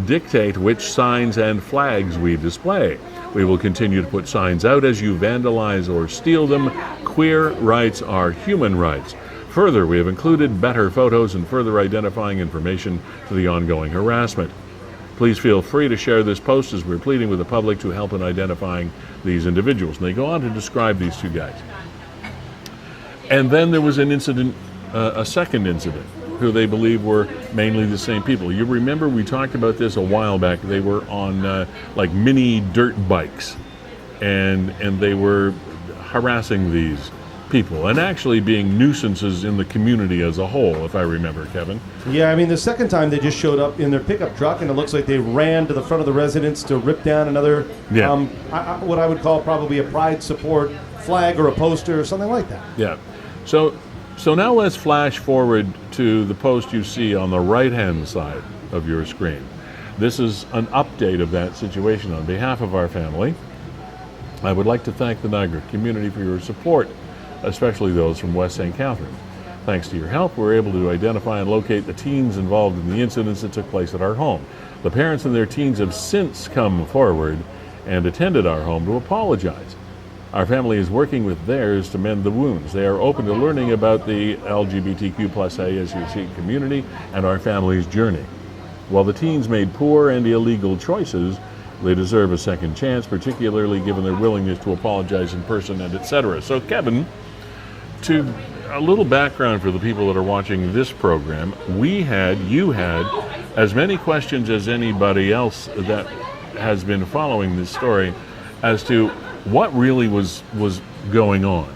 dictate which signs and flags we display. We will continue to put signs out as you vandalize or steal them. Queer rights are human rights. Further, we have included better photos and further identifying information to the ongoing harassment. Please feel free to share this post, as we're pleading with the public to help in identifying these individuals. And they go on to describe these 2 guys. And then there was an incident, a second incident, who they believe were mainly the same people. You remember we talked about this a while back. They were on like mini dirt bikes, and they were harassing these people and actually being nuisances in the community as a whole, if I remember, Kevin. Yeah, I mean, the second time they just showed up in their pickup truck, and it looks like they ran to the front of the residence to rip down another, what I would call probably a pride support flag or a poster or something like that. Yeah. So now let's flash forward to the post you see on the right-hand side of your screen. This is an update of that situation. On behalf of our family, I would like to thank the Niagara community for your support, especially those from West St. Catharines. Thanks to your help, we were able to identify and locate the teens involved in the incidents that took place at our home. The parents and their teens have since come forward and attended our home to apologize. Our family is working with theirs to mend the wounds. They are open to learning about the LGBTQ+ ASUC community and our family's journey. While the teens made poor and illegal choices, they deserve a second chance, particularly given their willingness to apologize in person and etc. So, Kevin, to a little background for the people that are watching this program. You had as many questions as anybody else that has been following this story as to what really was going on.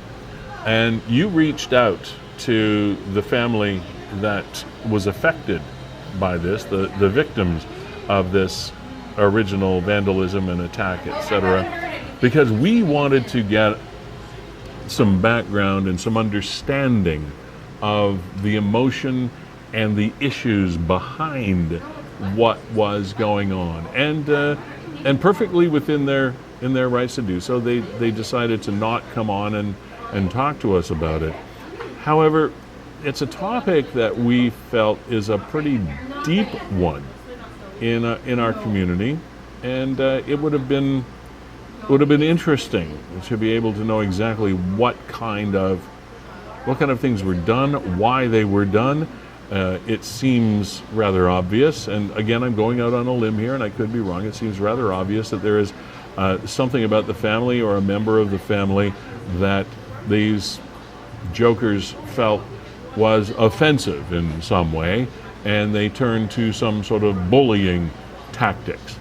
And you reached out to the family that was affected by this, the victims of this original vandalism and attack, etc., because we wanted to get some background and some understanding of the emotion and the issues behind what was going on, and perfectly within their rights to do so, they decided to not come on and talk to us about it. However, it's a topic that we felt is a pretty deep one in our community, and it would have been interesting to be able to know exactly what kind of things were done, why they were done. It seems rather obvious, and again, I'm going out on a limb here, and I could be wrong. It seems rather obvious that there is something about the family or a member of the family that these jokers felt was offensive in some way, and they turned to some sort of bullying tactics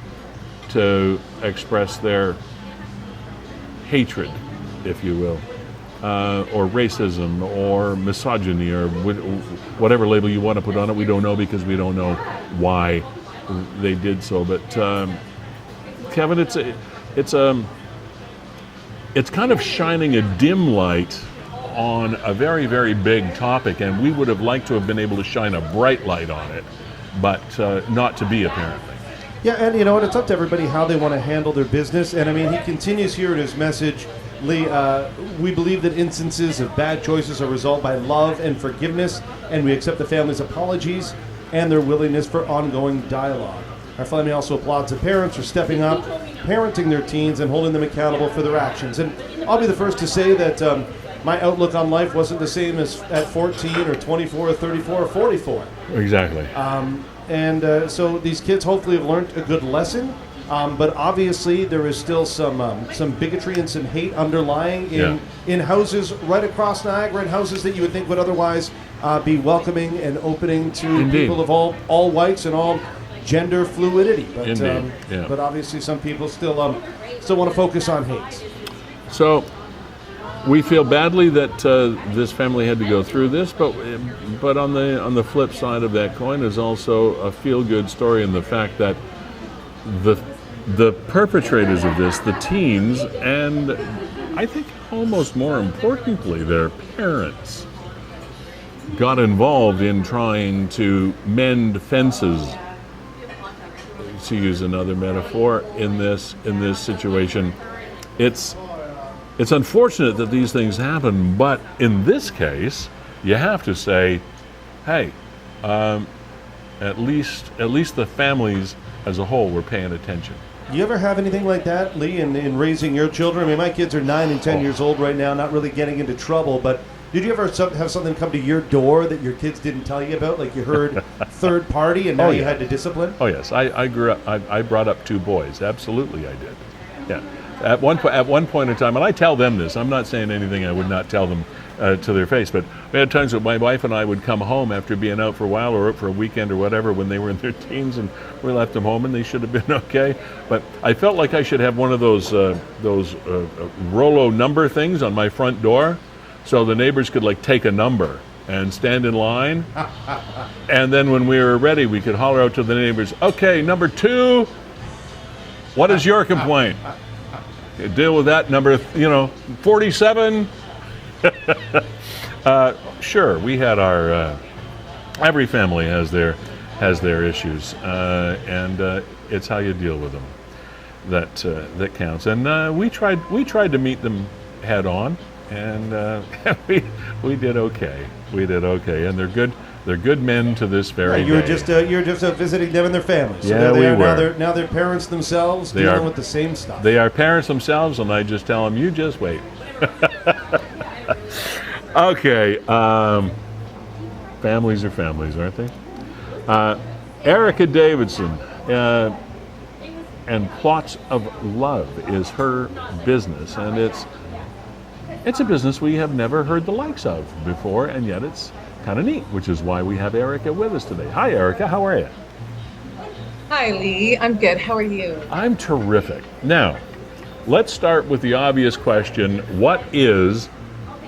to express their hatred, if you will, or racism or misogyny or whatever label you want to put on it. We don't know, because we don't know why they did so. But Kevin, it's kind of shining a dim light on a very, very big topic, and we would have liked to have been able to shine a bright light on it, but not to be, apparently. Yeah, and you know what? It's up to everybody how they want to handle their business. And I mean, he continues here in his message, Lee, we believe that instances of bad choices are resolved by love and forgiveness, and we accept the family's apologies and their willingness for ongoing dialogue. Our family also applauds the parents for stepping up, parenting their teens, and holding them accountable for their actions. And I'll be the first to say that my outlook on life wasn't the same as at 14 or 24 or 34 or 44. Exactly. So these kids hopefully have learned a good lesson, but obviously there is still some bigotry and some hate underlying in houses right across Niagara, and houses that you would think would otherwise be welcoming and opening to Indeed. people of all whites and all gender fluidity. But But obviously some people still want to focus on hate. So we feel badly that this family had to go through this, but on the flip side of that coin is also a feel-good story in the fact that the perpetrators of this, the teens, and I think almost more importantly, their parents, got involved in trying to mend fences, to use another metaphor, in this situation. It's unfortunate that these things happen, but in this case, you have to say, hey, at least the families as a whole were paying attention. You ever have anything like that, Lee, in raising your children? I mean, my kids are 9 and 10 years old right now, not really getting into trouble, but did you ever have something come to your door that your kids didn't tell you about, like you heard third party and now you had to discipline? Oh, yes. I grew up, I brought up 2 boys. Absolutely I did. Yeah. At one point in time, and I tell them this, I'm not saying anything I would not tell them to their face, but we had times that my wife and I would come home after being out for a while or for a weekend or whatever when they were in their teens, and we left them home and they should have been okay. But I felt like I should have one of those Rolo number things on my front door, so the neighbors could like take a number and stand in line, and then when we were ready, we could holler out to the neighbors, okay, number 2, what is your complaint? Deal with that, number 47. Sure, we had our every family has their issues, and it's how you deal with them that counts. And we tried to meet them head on, and we did okay. And they're good men to this very day. You're just visiting them and their families. So yeah, we were. Now they're parents themselves, dealing with the same stuff. They are parents themselves, and I just tell them, you just wait. Okay. Families are families, aren't they? Erica Davidson, and Plots of Love is her business, and it's It's a business we have never heard the likes of before, and yet it's kind of neat, which is why we have Erica with us today. Hi, Erica. How are you? Hi, Lee. I'm good. How are you? I'm terrific. Now, let's start with the obvious question. What is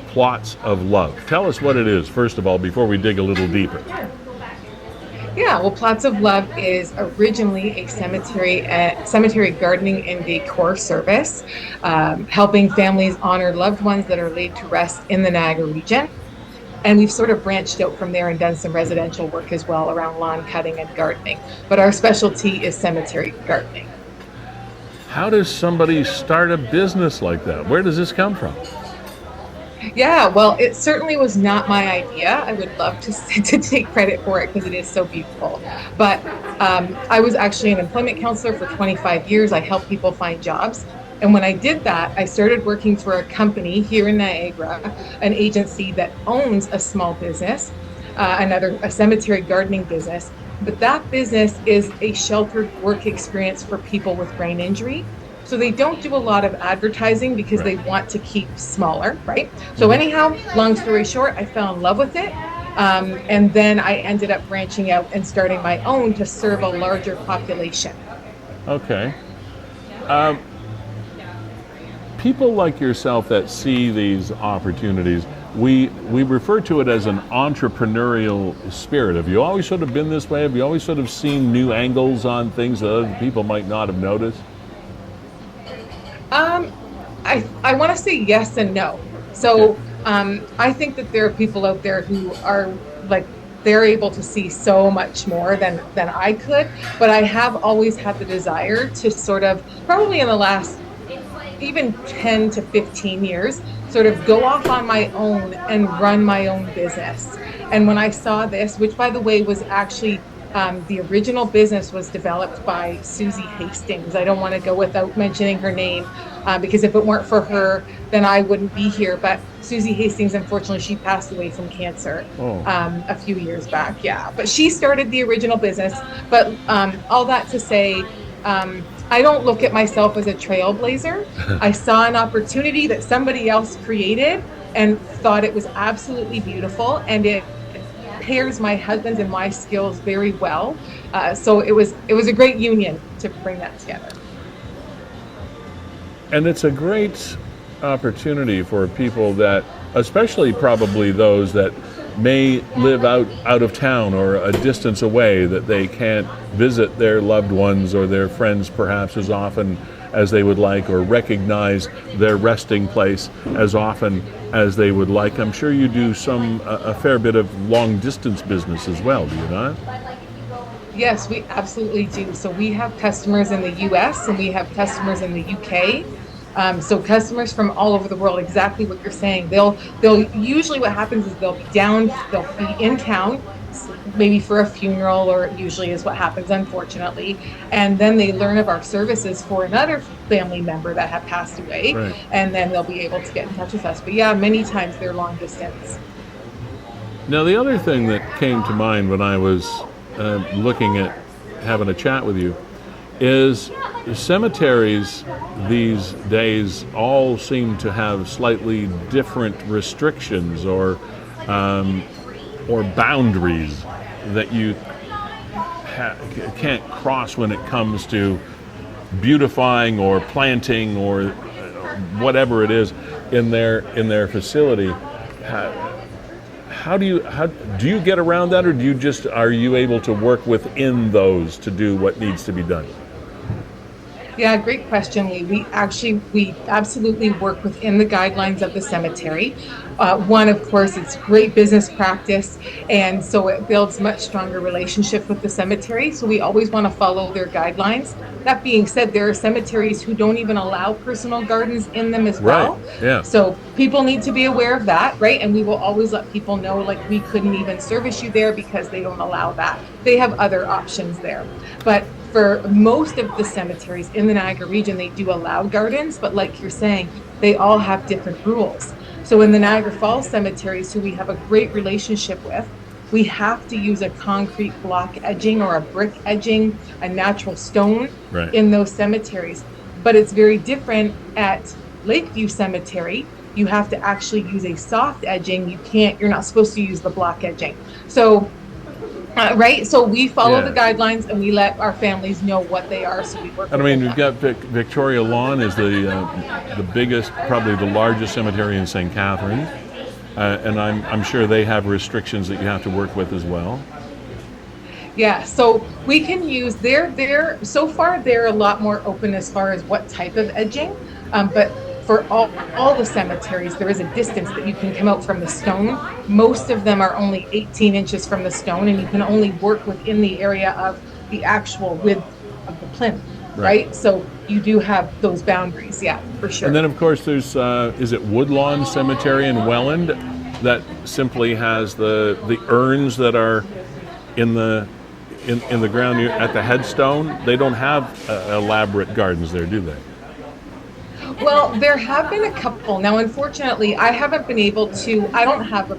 Plots of Love? Tell us what it is, first of all, before we dig a little deeper. Yeah, well, Plots of Love is originally a cemetery gardening and decor service, helping families honor loved ones that are laid to rest in the Niagara region. And we've sort of branched out from there and done some residential work as well around lawn cutting and gardening. But our specialty is cemetery gardening. How does somebody start a business like that? Where does this come from? Yeah, well, it certainly was not my idea. I would love to take credit for it because it is so beautiful. But I was actually an employment counselor for 25 years. I helped people find jobs. And when I did that, I started working for a company here in Niagara, an agency that owns a small business, a cemetery gardening business. But that business is a sheltered work experience for people with brain injury. So they don't do a lot of advertising because they want to keep smaller, right? So anyhow, long story short, I fell in love with it. And then I ended up branching out and starting my own to serve a larger population. Okay. People like yourself that see these opportunities, we refer to it as an entrepreneurial spirit. Have you always sort of been this way? Have you always sort of seen new angles on things that other people might not have noticed? I want to say yes and no. So I think that there are people out there who are like, they're able to see so much more than I could, but I have always had the desire to sort of, probably in the last even 10 to 15 years, sort of go off on my own and run my own business. And when I saw this, which by the way was actually the original business was developed by Susie Hastings. I don't want to go without mentioning her name because if it weren't for her, then I wouldn't be here. But Susie Hastings, unfortunately, she passed away from cancer a few years back. Yeah, but she started the original business. But all that to say, I don't look at myself as a trailblazer. I saw an opportunity that somebody else created and thought it was absolutely beautiful, and it pairs my husband's and my skills very well. So it was a great union to bring that together. And it's a great opportunity for people that, especially probably those that may live out of town or a distance away, that they can't visit their loved ones or their friends perhaps as often as they would like, or recognize their resting place as often as they would like. I'm sure you do a fair bit of long distance business as well, do you not? Yes, we absolutely do. So we have customers in the US and we have customers in the UK. So customers from all over the world, exactly what you're saying. They'll usually what happens is they'll be in town, maybe for a funeral, or usually is what happens, unfortunately. And then they learn of our services for another family member that had passed away, and then they'll be able to get in touch with us. But yeah, many times they're long distance. Now, the other thing that came to mind when I was looking at having a chat with you is cemeteries these days all seem to have slightly different restrictions or boundaries that you can't cross when it comes to beautifying or planting or whatever it is in their facility. How do you get around that, or are you able to work within those to do what needs to be done? Yeah, great question, Lee. We absolutely work within the guidelines of the cemetery. One, of course, it's great business practice, and so it builds much stronger relationship with the cemetery. So we always want to follow their guidelines. That being said, there are cemeteries who don't even allow personal gardens in them as well. Right. Yeah. So people need to be aware of that, right? And we will always let people know, like, we couldn't even service you there because they don't allow that. They have other options there. But for most of the cemeteries in the Niagara region, they do allow gardens, but like you're saying, they all have different rules. So in the Niagara Falls cemeteries, who we have a great relationship with, we have to use a concrete block edging or a brick edging, a natural stone in those cemeteries. But it's very different at Lakeview Cemetery, you have to actually use a soft edging. You're not supposed to use the block edging. So, right? So we follow the guidelines and we let our families know what they are. So we work. And I mean, we've got Victoria Lawn is the biggest, probably the largest cemetery in St. Catharines. And I'm sure they have restrictions that you have to work with as well. Yeah, so we can use so far they're a lot more open as far as what type of edging, but for all the cemeteries there is a distance that you can come out from the stone. Most of them are only 18 inches from the stone, and you can only work within the area of the actual width of the plinth, right? So you do have those boundaries, yeah, for sure. And then of course there's is it Woodlawn Cemetery in Welland that simply has the urns that are in the ground at the headstone. They don't have elaborate gardens there, do they? Well, there have been a couple. Now, unfortunately, I haven't been able to. I don't have a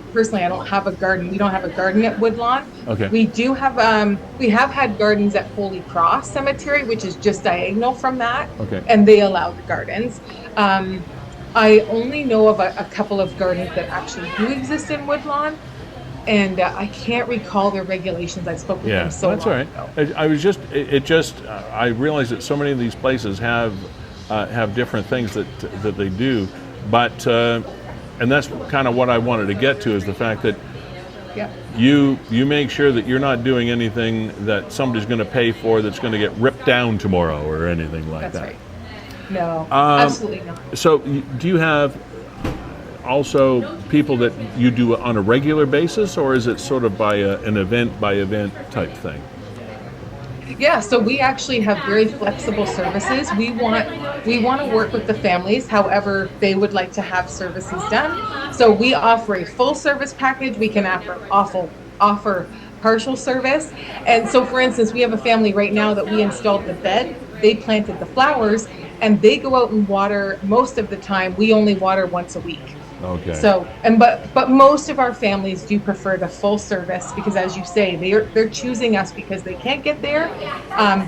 garden. We don't have a garden at Woodlawn. Okay. We do have. We have had gardens at Holy Cross Cemetery, which is just diagonal from that. Okay. And they allow the gardens. I only know of a couple of gardens that actually do exist in Woodlawn. And I can't recall their regulations. I spoke with them so long ago. That's all right. I realize that so many of these places have different things that they do, but and that's kind of what I wanted to get to, is the fact that you make sure that you're not doing anything that somebody's going to pay for that's going to get ripped down tomorrow or anything like that. That's right. No, absolutely not. So do you have also people that you do on a regular basis, or is it sort of by an event type thing? Yeah, so we actually have very flexible services. We want to work with the families however they would like to have services done. So we offer a full service package. We can offer partial service. And so for instance, we have a family right now that we installed the bed. They planted the flowers and they go out and water most of the time. We only water once a week. Okay. So, but most of our families do prefer the full service because, as you say, they're choosing us because they can't get there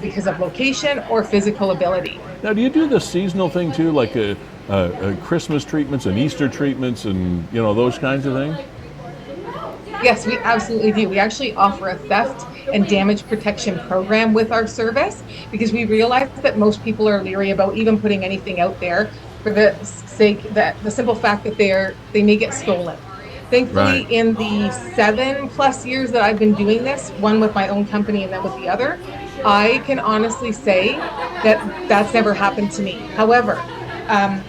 because of location or physical ability. Now, do you do the seasonal thing too, like Christmas treatments and Easter treatments and those kinds of things? Yes, we absolutely do. We actually offer a theft and damage protection program with our service because we realize that most people are leery about even putting anything out there for the sake that the simple fact that they may get stolen. Thankfully, in the 7+ years that I've been doing this, one with my own company and then with the other, I can honestly say that that's never happened to me. However,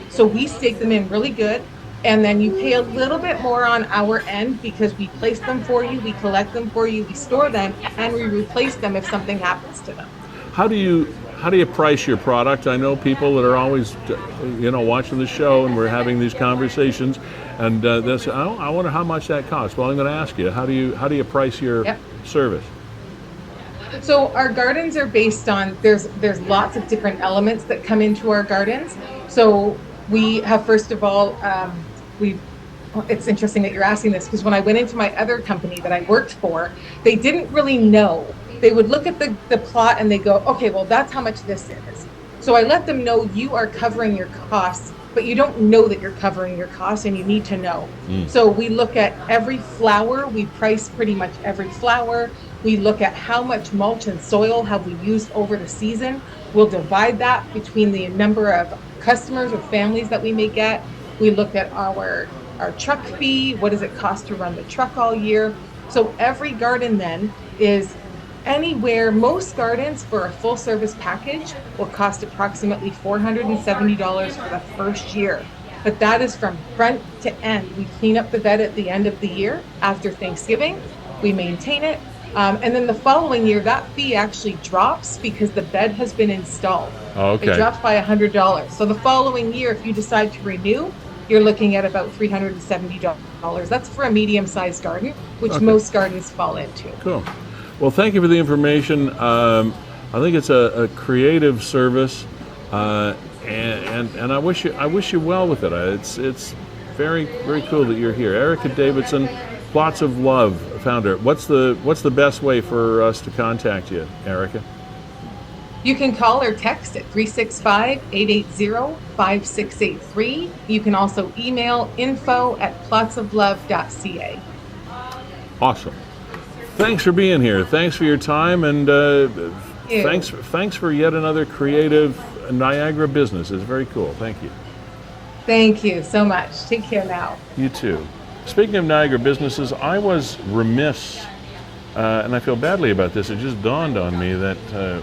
so we stake them in really good, and then you pay a little bit more on our end because we place them for you, we collect them for you, we store them, and we replace them if something happens to them. How do you price your product? I know people that are always, watching the show, and we're having these conversations, and they say, "Oh, I wonder how much that costs." Well, I'm going to ask you, how do you price your service? So our gardens are based on there's lots of different elements that come into our gardens. So we have, first of all, it's interesting that you're asking this because when I went into my other company that I worked for, they didn't really know. They would look at the plot and they go, okay, well, that's how much this is. So I let them know you are covering your costs, but you don't know that you're covering your costs and you need to know. So we look at every flower. We price pretty much every flower. We look at how much mulch and soil have we used over the season. We'll divide that between the number of customers or families that we may get. We look at our truck fee. What does it cost to run the truck all year? So every garden then is anywhere, most gardens for a full service package will cost approximately $470 for the first year. But that is from front to end. We clean up the bed at the end of the year after Thanksgiving. We maintain it. And then the following year, that fee actually drops because the bed has been installed. Oh, okay. It drops by $100. So the following year, if you decide to renew, you're looking at about $370. That's for a medium-sized garden, which most gardens fall into. Cool. Well, thank you for the information. I think it's a creative service, and I wish you well with it. It's very, very cool that you're here, Erica Davidson. Lots of love, founder. What's the best way for us to contact you, Erica? You can call or text at 365-880-5683. You can also email info@plotsoflove.ca. Awesome. Thanks for being here. Thanks for your time, and thanks for yet another creative Niagara business. It's very cool. Thank you. Thank you so much. Take care now. You too. Speaking of Niagara businesses, I was remiss, and I feel badly about this. It just dawned on me that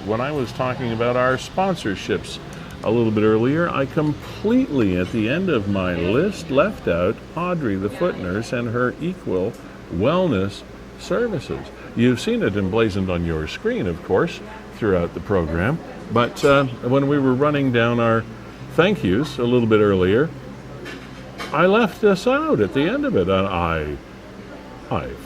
when I was talking about our sponsorships a little bit earlier, I completely, at the end of my list, left out Audrey the foot nurse and her Equal Wellness Services. You've seen it emblazoned on your screen, of course, throughout the program. But when we were running down our thank yous a little bit earlier, I left this out at the end of it, and I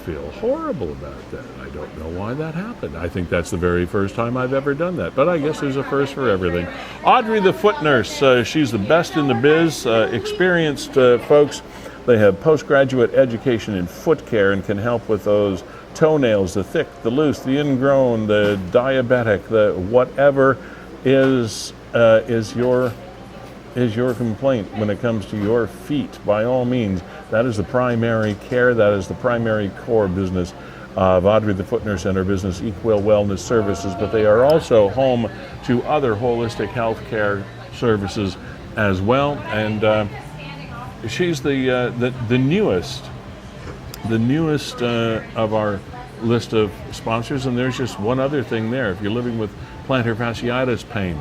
feel horrible about that. I don't know why that happened. I think that's the very first time I've ever done that, but I guess there's a first for everything. Audrey the foot nurse, she's the best in the biz, experienced folks. They have postgraduate education in foot care and can help with those toenails, the thick, the loose, the ingrown, the diabetic, the whatever is your complaint when it comes to your feet. By all means, that is the primary care, that is the primary core business of Audrey the foot nurse and her business Equal Wellness Services, but they are also home to other holistic health care services as well. And she's the newest of our list of sponsors, and there's just one other thing there. If you're living with plantar fasciitis pain,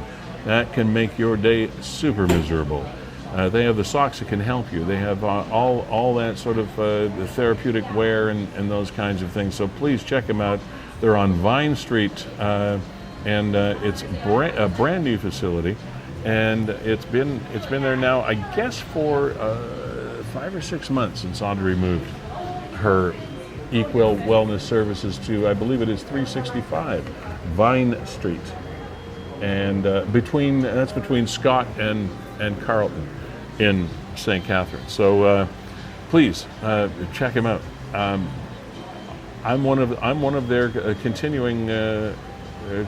that can make your day super miserable. They have the socks that can help you. They have all that sort of the therapeutic wear and those kinds of things. So please check them out. They're on Vine Street, and it's a brand new facility, and it's been there now, I guess, for 5 or 6 months since Audrey moved her Equal Wellness Services to, I believe it is 365 Vine Street, and that's between Scott and Carlton in St. Catharines. So please check him out. I'm one of their continuing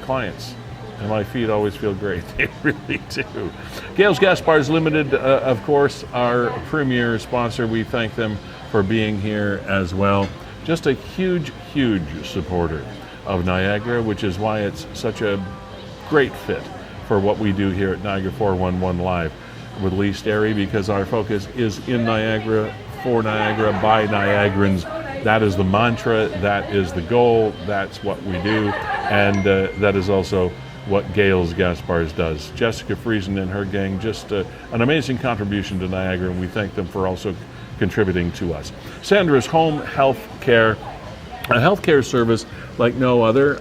clients, and my feet always feel great. They really do. Gales Gas Bars Limited, of course, our premier sponsor. We thank them for being here as well. Just a huge, huge supporter of Niagara, which is why it's such a great fit for what we do here at Niagara 411 Live with Sterry, because our focus is in Niagara, for Niagara, by Niagarans. That is the mantra, that is the goal, that's what we do, and that is also what Gales Gas Bars does. Jessica Friesen and her gang, just an amazing contribution to Niagara, and we thank them for also contributing to us. Sandra's Home Health Care, a healthcare service like no other.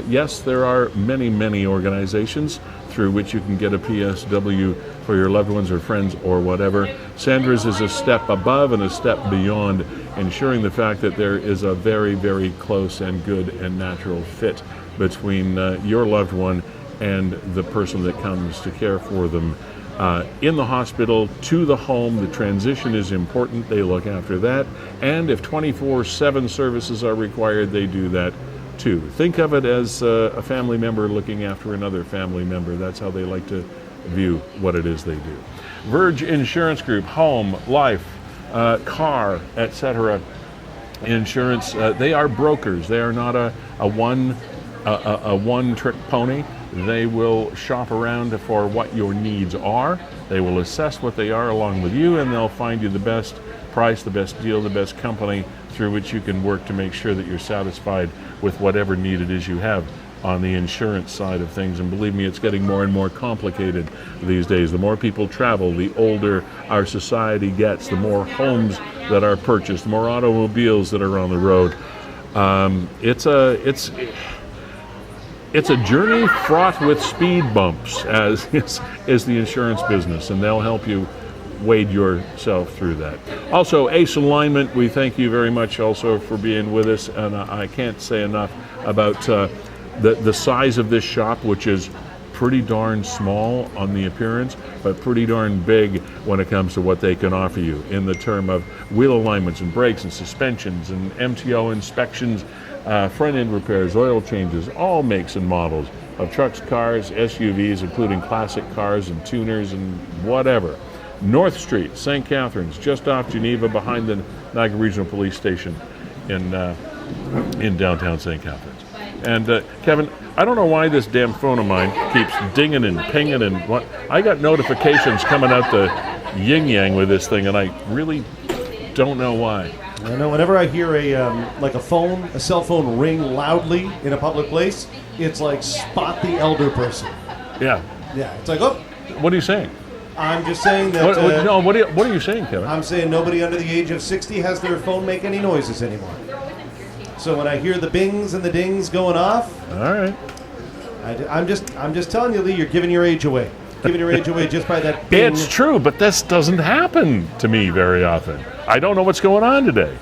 Yes, there are many, many organizations through which you can get a PSW for your loved ones or friends or whatever. Sandra's is a step above and a step beyond, ensuring the fact that there is a very, very close and good and natural fit between your loved one and the person that comes to care for them in the hospital to the home. The transition is important. They look after that. And if 24/7 services are required, they do that too. Think of it as a family member looking after another family member. That's how they like to view what it is they do. Verge Insurance Group, home, life, car, etc. insurance. They are brokers. They are not a one-trick pony. They will shop around for what your needs are. They will assess what they are along with you, and they'll find you the best price, the best deal, the best company through which you can work to make sure that you're satisfied with whatever need it is you have on the insurance side of things. And believe me, it's getting more and more complicated these days. The more people travel, the older our society gets, the more homes that are purchased, the more automobiles that are on the road. It's a journey fraught with speed bumps, as is the insurance business, and they'll help you wade yourself through that. Also, Ace Alignment, we thank you very much also for being with us, and I can't say enough about the size of this shop, which is pretty darn small on the appearance, but pretty darn big when it comes to what they can offer you in the term of wheel alignments and brakes and suspensions and MTO inspections, front end repairs, oil changes, all makes and models of trucks, cars, SUVs, including classic cars and tuners and whatever. North Street, St. Catharines, just off Geneva, behind the Niagara Regional Police Station in downtown St. Catharines. And Kevin, I don't know why this damn phone of mine keeps dinging and pinging and what. I got notifications coming out the yin-yang with this thing, and I really don't know why. I know whenever I hear a cell phone ring loudly in a public place, it's like spot the elder person. Yeah. Yeah, it's like, oh. What are you saying? I'm just saying that... What are you saying, Kevin? I'm saying nobody under the age of 60 has their phone make any noises anymore. So when I hear the bings and the dings going off... All right. I'm just telling you, Lee, you're giving your age away. Giving your age away just by that bing. It's true, but this doesn't happen to me very often. I don't know what's going on today.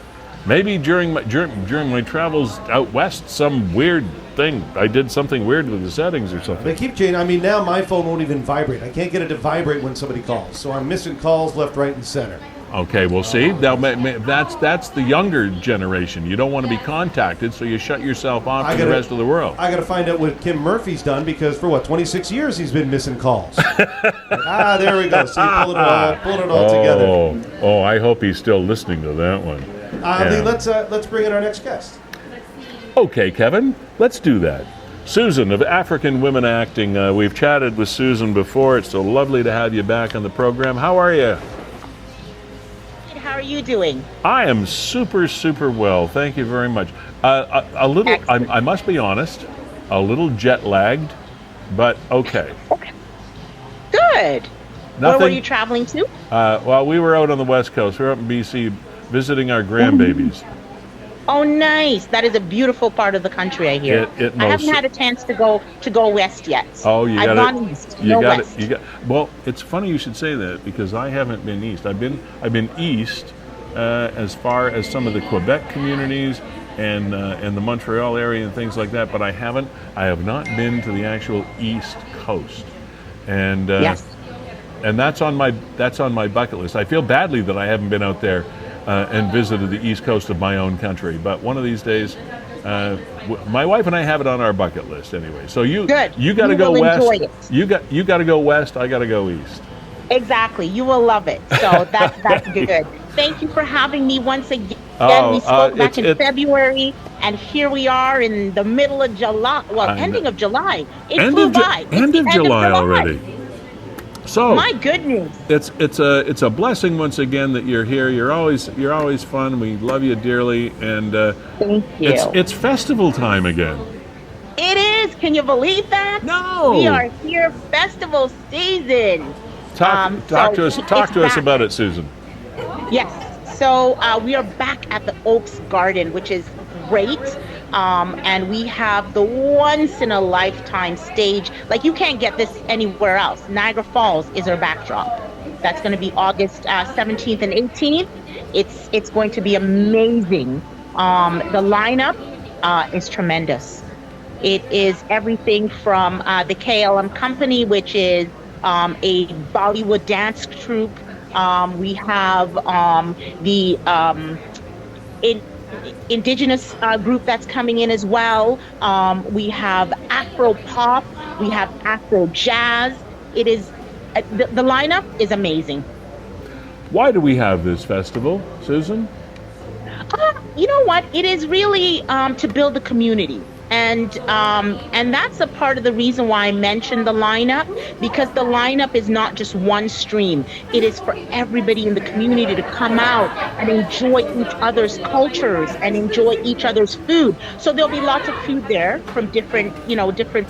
Maybe during my travels out west, some weird thing. I did something weird with the settings or something. They keep changing. I mean, now my phone won't even vibrate. I can't get it to vibrate when somebody calls. So I'm missing calls left, right, and center. Okay, well, see, now that's the younger generation. You don't want to be contacted, so you shut yourself off from the rest of the world. I got to find out what Kim Murphy's done, because for 26 years he's been missing calls. There we go. See, pulling it all together. Oh, I hope he's still listening to that one. Lee, let's bring in our next guest. Okay, Kevin, let's do that. Susan of African Women Acting. We've chatted with Susan before. It's so lovely to have you back on the program. How are you? How are you doing? I am super, super well. Thank you very much. A little, I must be honest, a little jet lagged, but okay. Okay. Good. Where were you traveling to? Well, we were out on the West Coast. We were up in BC visiting our grandbabies. Oh, nice. That is a beautiful part of the country, I hear. I haven't had a chance to go west yet. Oh, you got it. I've gone east, no west. Well, it's funny you should say that, because I haven't been east. I've been east as far as some of the Quebec communities and the Montreal area and things like that, but I have not been to the actual East Coast. And yes. And that's on my bucket list. I feel badly that I haven't been out there and visited the East Coast of my own country, but one of these days, my wife and I have it on our bucket list anyway. So you got to go west. You got to go west. I got to go east. Exactly, you will love it. So that's good. Thank you for having me once again. We spoke back in February, and here we are in the middle of July. Well, ending of July. It flew by. End of July already. So my goodness, it's a blessing once again that you're here. You're always fun. We love you dearly, and thank you. It's festival time again. It is. Can you believe that? No. We are here, festival season. Talk to us about it, Susan. Yes. So we are back at the Oaks Garden, which is great. And we have the once-in-a-lifetime stage. Like, you can't get this anywhere else. Niagara Falls is our backdrop. That's going to be August 17th and 18th. It's going to be amazing. The lineup is tremendous. It is everything from the KLM Company, which is a Bollywood dance troupe. We have the Indigenous group that's coming in as well. We have Afro pop. We have Afro jazz. It is the lineup is amazing. Why do we have this festival, Susan? You know what? It is really to build a community. And that's a part of the reason why I mentioned the lineup, because the lineup is not just one stream. It is for everybody in the community to come out and enjoy each other's cultures and enjoy each other's food. So there'll be lots of food there from different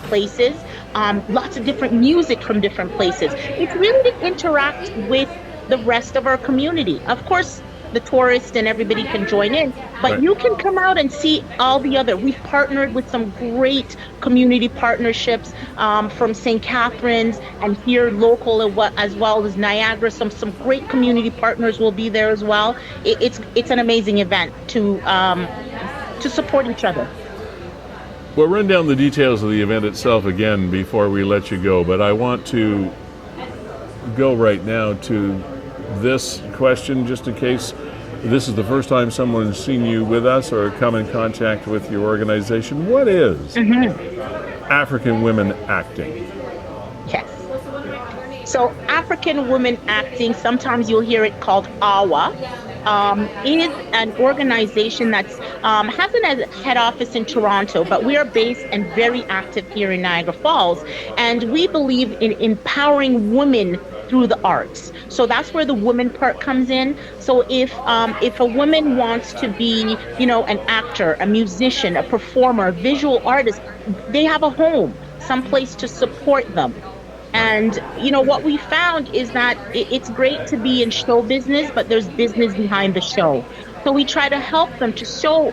places, lots of different music from different places. It's really to interact with the rest of our community. Of course, the tourists and everybody can join in, but right. You can come out and see all the other. We've partnered with some great community partnerships from St. Catharines and here local as well as Niagara. Some great community partners will be there as well. It's an amazing event to support each other. We'll run down the details of the event itself again before we let you go, but I want to go right now to this question, just in case this is the first time someone's seen you with us or come in contact with your organization. What is African women acting. Yes. So African women acting, sometimes you'll hear it called AWA, is an organization that has a head office in Toronto, but we are based and very active here in Niagara Falls. And we believe in empowering women through the arts. So that's where the woman part comes in. So if a woman wants to be, an actor, a musician, a performer, a visual artist, they have a home, someplace to support them. And, what we found is that it's great to be in show business, but there's business behind the show. So we try to help them to show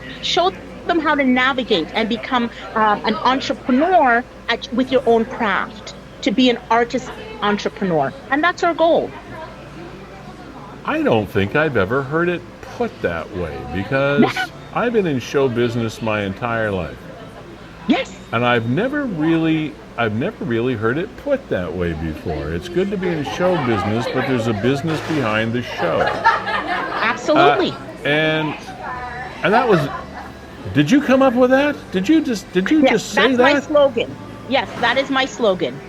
them how to navigate and become an entrepreneur with your own craft, to be an artist entrepreneur. And that's our goal. I don't think I've ever heard it put that way, because I've been in show business my entire life. Yes. And I've never really heard it put that way before. It's good to be in show business, but there's a business behind the show. Absolutely. And that was, did you come up with that? Did you just say that? That's my slogan. Yes, that is my slogan.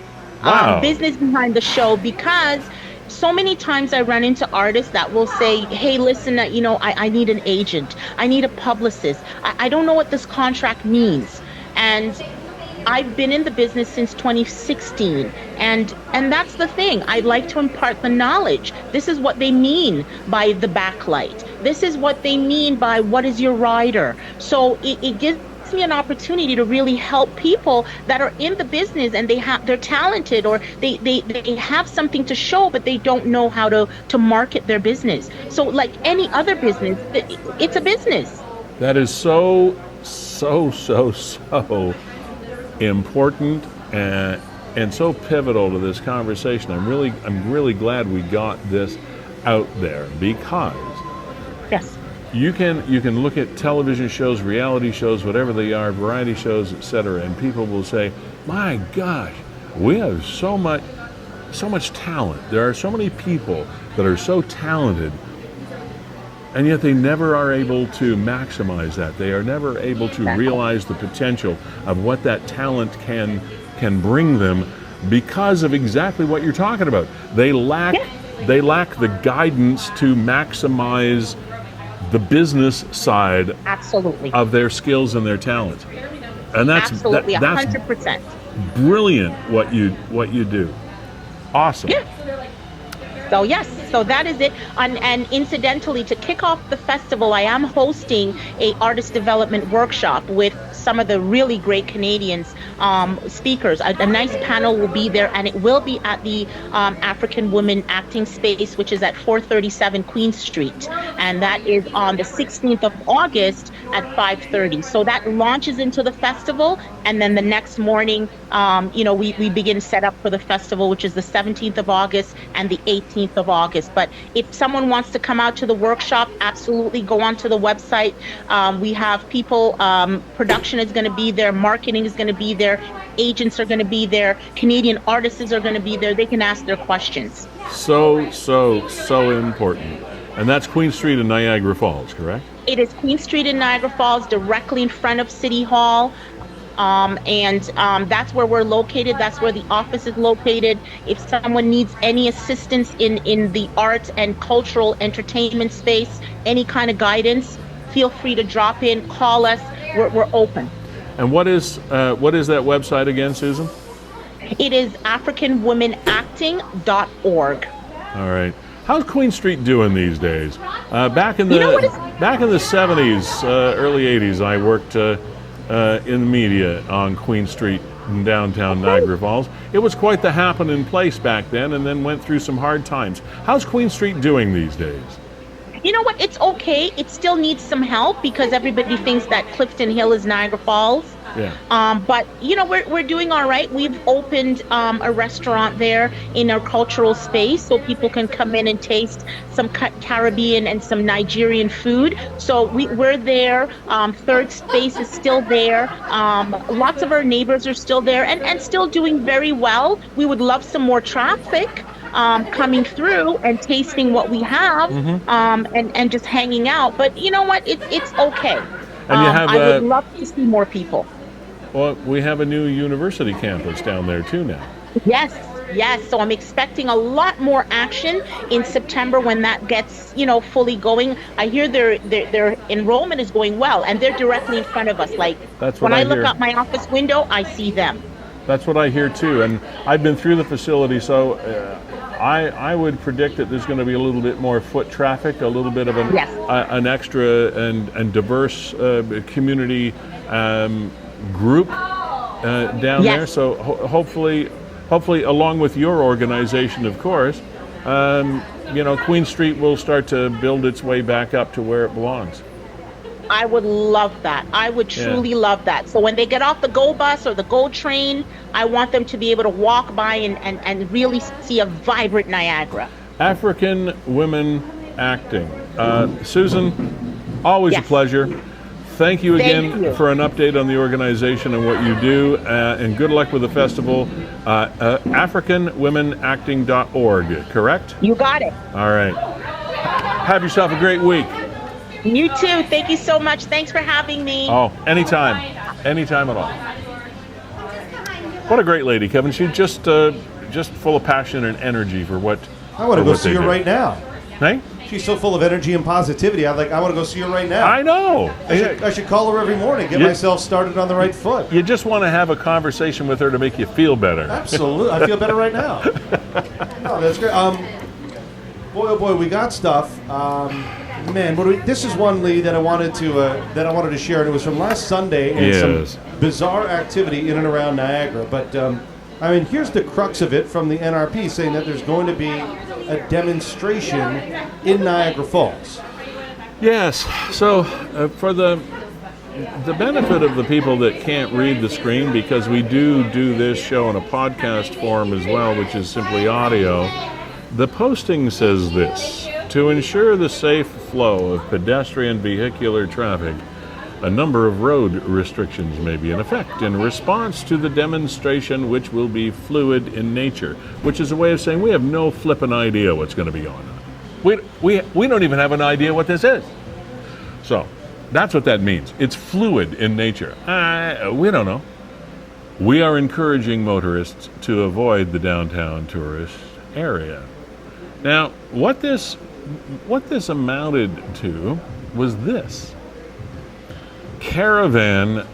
Wow. Business behind the show, because so many times I run into artists that will say, hey, listen, I need an agent. I need a publicist. I don't know what this contract means. And I've been in the business since 2016, and that's the thing. I'd like to impart the knowledge. This is what they mean by the backlight. This is what they mean by what is your rider. So it gives me an opportunity to really help people that are in the business and they're talented, or they have something to show, but they don't know how to market their business. So like any other business, it's a business. That is so important and so pivotal to this conversation. I'm really glad we got this out there, because yes, you can look at television shows, reality shows, whatever they are, variety shows, etc., and people will say, my gosh, we have so much talent. There are so many people that are so talented, and yet they never are able to maximize that. They are never able to realize the potential of what that talent can bring them, because of exactly what you're talking about. They lack the guidance to maximize the business side absolutely of their skills and their talents. And that's absolutely 100%. That's brilliant what you do. Awesome. Yeah. So yes, so that is it. And incidentally, to kick off the festival, I am hosting a artist development workshop with some of the really great Canadians speakers. A nice panel will be there, and it will be at the African Women Acting Space, which is at 437 Queen Street, and that is on the 16th of August at 5:30. So that launches into the festival, and then the next morning, we begin setup for the festival, which is the 17th of August and the 18th of August. But if someone wants to come out to the workshop, absolutely go onto the website. We have people, production is going to be there, marketing is going to be there, agents are going to be there, Canadian artists are going to be there. They can ask their questions. So important. And that's Queen Street in Niagara Falls, correct? It is Queen Street in Niagara Falls, directly in front of City Hall. That's where we're located. That's where the office is located. If someone needs any assistance in the art and cultural entertainment space, any kind of guidance, feel free to drop in, call us. We're open. And what is that website again, Susan? It is AfricanWomenActing.org. All right. How's Queen Street doing these days? Back in the 70s, early 80s, I worked in the media on Queen Street in downtown Niagara Falls. It was quite the happening place back then, and then went through some hard times. How's Queen Street doing these days? You know what? It's okay. It still needs some help because everybody thinks that Clifton Hill is Niagara Falls. Yeah. But we're doing all right. We've opened a restaurant there in our cultural space, so people can come in and taste some Caribbean and some Nigerian food. So we're there. Third Space is still there. Lots of our neighbors are still there and still doing very well. We would love some more traffic coming through and tasting what we have, and just hanging out. But you know what? It's okay. And you have, I would love to see more people. Well, we have a new university campus down there too now. Yes. So I'm expecting a lot more action in September when that gets, fully going. I hear their enrollment is going well, and they're directly in front of us. Like, that's what when I hear. Look out my office window, I see them. That's what I hear too, and I've been through the facility, so I would predict that there's going to be a little bit more foot traffic, a little bit of an extra and diverse community group down there. So hopefully, along with your organization, of course, Queen Street will start to build its way back up to where it belongs. I would love that. I would truly love that. So when they get off the GO bus or the GO train, I want them to be able to walk by and really see a vibrant Niagara. African women acting. Susan, always a pleasure. Thank you again for an update on the organization and what you do, and good luck with the festival. AfricanWomenActing.org, correct? You got it. All right. Have yourself a great week. You too. Thank you so much. Thanks for having me. Oh, anytime. Anytime at all. What a great lady, Kevin. She's just full of passion and energy for what I want to go see her right now. Hey? She's so full of energy and positivity. I want to go see her right now. I know. I should call her every morning, get myself started on the right foot. You just want to have a conversation with her to make you feel better. Absolutely. I feel better right now. No, that's great. Boy, oh boy, we got stuff. This is one, Lee, that I wanted to share, and it was from last Sunday, and some bizarre activity in and around Niagara. But here's the crux of it from the NRP, saying that there's going to be a demonstration in Niagara Falls. Yes. So for the benefit of the people that can't read the screen, because we do this show in a podcast form as well, which is simply audio, the posting says this: to ensure the safe flow of pedestrian vehicular traffic, a number of road restrictions may be in effect in response to the demonstration, which will be fluid in nature, which is a way of saying we have no flippin' idea what's going to be going on. We don't even have an idea what this is. So that's what that means. It's fluid in nature. We don't know. We are encouraging motorists to avoid the downtown tourist area. Now, what this amounted to was this: Caravan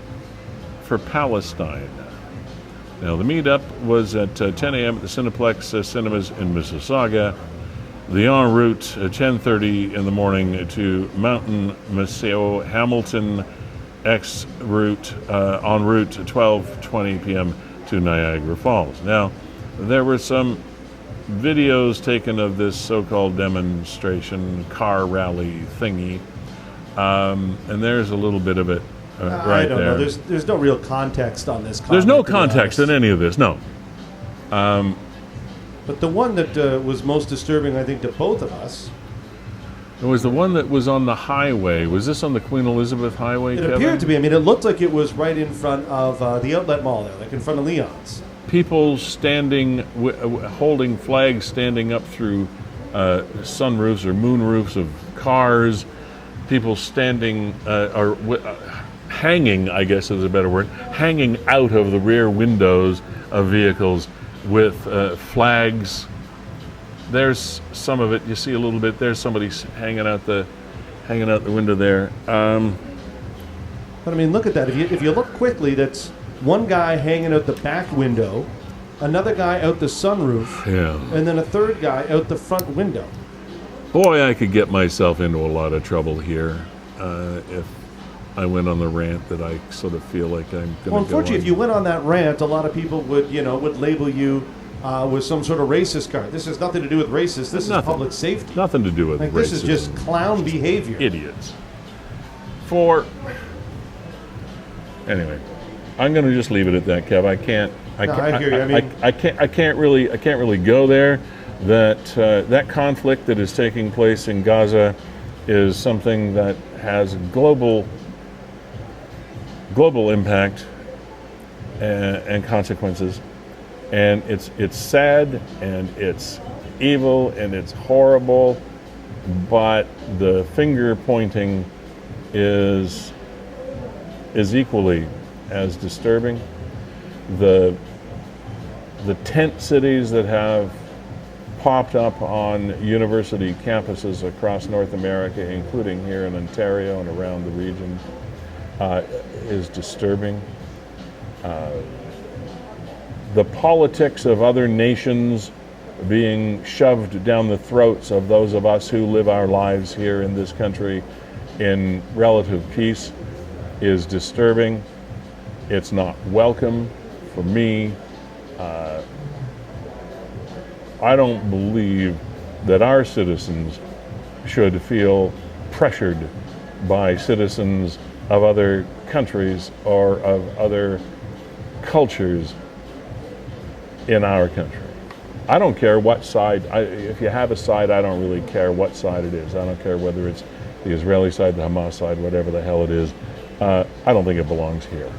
for Palestine. Now, the meetup was at 10 a.m. at the Cineplex Cinemas in Mississauga. The en route at 10:30 in the morning to Mountain Maceo Hamilton en route 12:20 p.m. to Niagara Falls. Now, there were some videos taken of this so-called demonstration car rally thingy, and there's a little bit of it right there. I don't know. There's no real context on this. There's no context in any of this. No. But the one that was most disturbing, I think, to both of us. It was the one that was on the highway. Was this on the Queen Elizabeth Highway, Kevin? It appeared to be. It looked like it was right in front of the outlet mall there, like in front of Leon's. People standing, holding flags, standing up through sunroofs or moonroofs of cars. People standing, hanging, I guess is a better word, hanging out of the rear windows of vehicles with flags. There's some of it. You see a little bit. There's somebody hanging out the window there. But look at that. If you look quickly, that's one guy hanging out the back window, another guy out the sunroof, and then a third guy out the front window. Boy, I could get myself into a lot of trouble here if I went on the rant that I sort of feel like I'm going to go on. Unfortunately, if you went on that rant, a lot of people would label you with some sort of racist card. This has nothing to do with racist. This is public safety. Nothing to do with racism. This is just clown behavior. Idiots. Anyway, I'm going to just leave it at that, Kev. I can't really go there. That conflict that is taking place in Gaza is something that has global impact and consequences, and it's sad and it's evil and it's horrible, but the finger pointing is equally as disturbing. The tent cities that have popped up on university campuses across North America, including here in Ontario and around the region, is disturbing. The politics of other nations being shoved down the throats of those of us who live our lives here in this country in relative peace is disturbing. It's not welcome for me. I don't believe that our citizens should feel pressured by citizens of other countries or of other cultures in our country. I don't care what side, if you have a side, I don't really care what side it is. I don't care whether it's the Israeli side, the Hamas side, whatever the hell it is. I don't think it belongs here.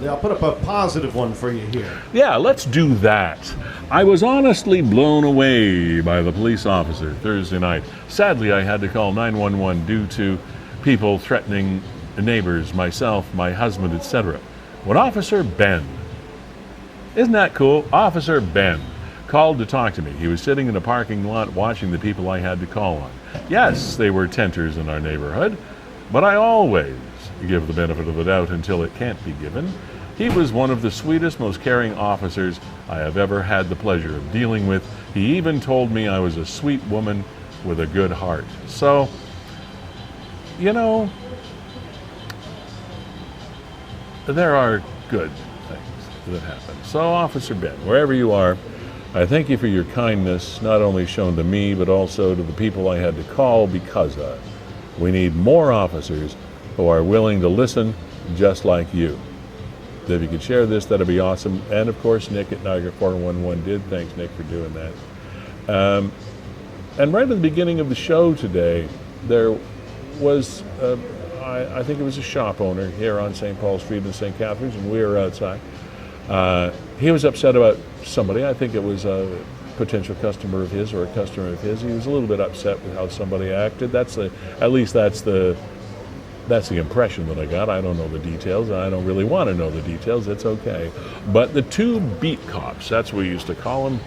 I'll put up a positive one for you here. Yeah, let's do that. I was honestly blown away by the police officer Thursday night. Sadly, I had to call 911 due to people threatening neighbors, myself, my husband, etc. When Officer Ben, isn't that cool? Officer Ben called to talk to me. He was sitting in a parking lot watching the people I had to call on. Yes, they were tenters in our neighborhood, but I always give the benefit of the doubt until it can't be given. He was one of the sweetest, most caring officers I have ever had the pleasure of dealing with. He even told me I was a sweet woman with a good heart. So, you know, there are good things that happen. So, Officer Ben, wherever you are, I thank you for your kindness, not only shown to me, but also to the people I had to call because of. We need more officers who are willing to listen just like you. If you could share this, that'd be awesome. And of course, Nick at Niagara 411 did. Thanks, Nick, for doing that. And right at the beginning of the show today, there was, I think it was a shop owner here on St. Paul Street in St. Catharines, and we were outside. He was upset about somebody. I think it was a potential customer of his or a customer of his. He was a little bit upset with how somebody acted. That's the impression that I got. I don't know the details, and I don't really want to know the details. It's okay. But the two beat cops, that's what we used to call them,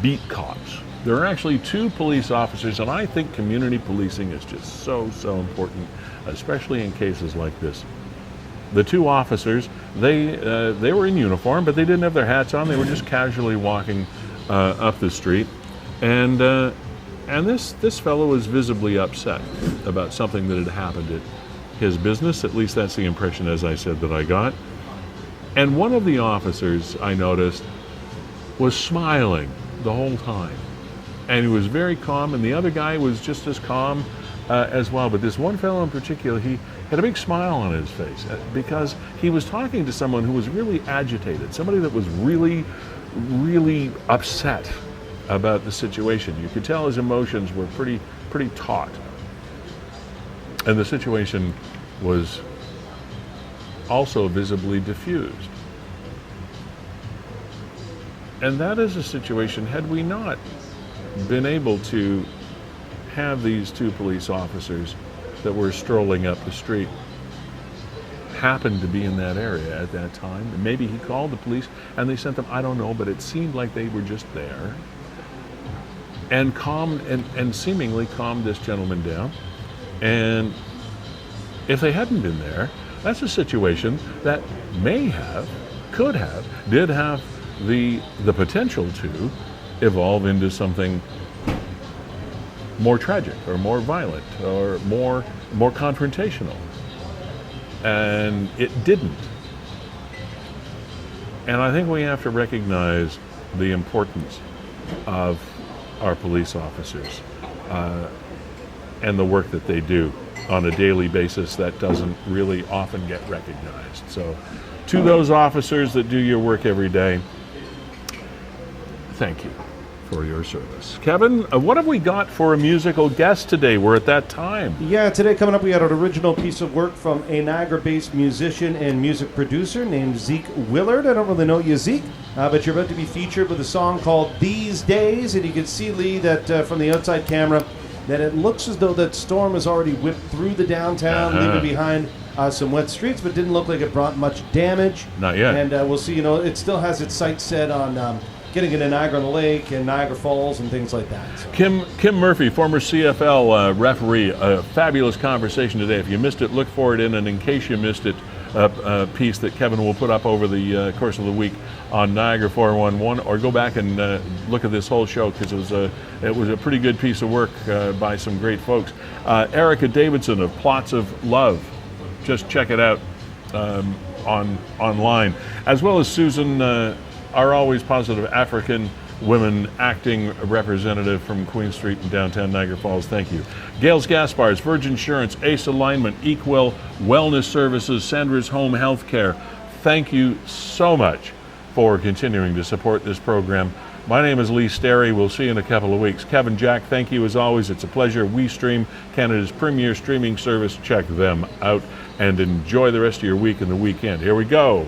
beat cops. There are actually two police officers, and I think community policing is just so important, especially in cases like this. The two officers, they were in uniform, but they didn't have their hats on. They were just casually walking up the street, and this fellow was visibly upset about something that had happened at his business. At least that's the impression, as I said, that I got. And one of the officers, I noticed, was smiling the whole time, and he was very calm, and the other guy was just as calm as well. But this one fellow in particular, he had a big smile on his face because he was talking to someone who was really agitated, somebody that was really upset about the situation. You could tell his emotions were pretty taut. And the situation was also visibly diffused. And that is a situation, had we not been able to have these two police officers that were strolling up the street happened to be in that area at that time, and maybe he called the police and they sent them, I don't know, but it seemed like they were just there and calmed and seemingly calmed this gentleman down. And if they hadn't been there, that's a situation that may have, could have, did have the potential to evolve into something more tragic or more violent or more confrontational. And it didn't. And I think we have to recognize the importance of our police officers and the work that they do on a daily basis that doesn't really often get recognized. So to those officers that do your work every day, thank you for your service. Kevin, what have we got for a musical guest today? We're at that time. Yeah, today coming up we had an original piece of work from a Niagara-based musician and music producer named Zeke Willard. I don't really know you, Zeke, but you're about to be featured with a song called These Days, and you can see, Lee, that from the outside camera, that it looks as though that storm has already whipped through the downtown, leaving behind some wet streets, but didn't look like it brought much damage. Not yet. And we'll see. It still has its sights set on getting into Niagara on the Lake and Niagara Falls and things like that. So. Kim Murphy, former CFL referee, a fabulous conversation today. If you missed it, look for it in, and in case you missed it, a piece that Kevin will put up over the course of the week on Niagara 411, or go back and look at this whole show, because it was a pretty good piece of work by some great folks. Erica Davidson of Plots of Love, just check it out online, as well as Susan, our always positive African women acting representative from Queen Street in downtown Niagara Falls. Thank you. Gales Gaspars, Virgin Insurance, Ace Alignment, Equal Wellness Services, Sandra's Home Healthcare. Thank you so much for continuing to support this program. My name is Lee Sterry. We'll see you in a couple of weeks. Kevin, Jack, thank you as always. It's a pleasure. WeeStream, Canada's premier streaming service. Check them out and enjoy the rest of your week and the weekend. Here we go.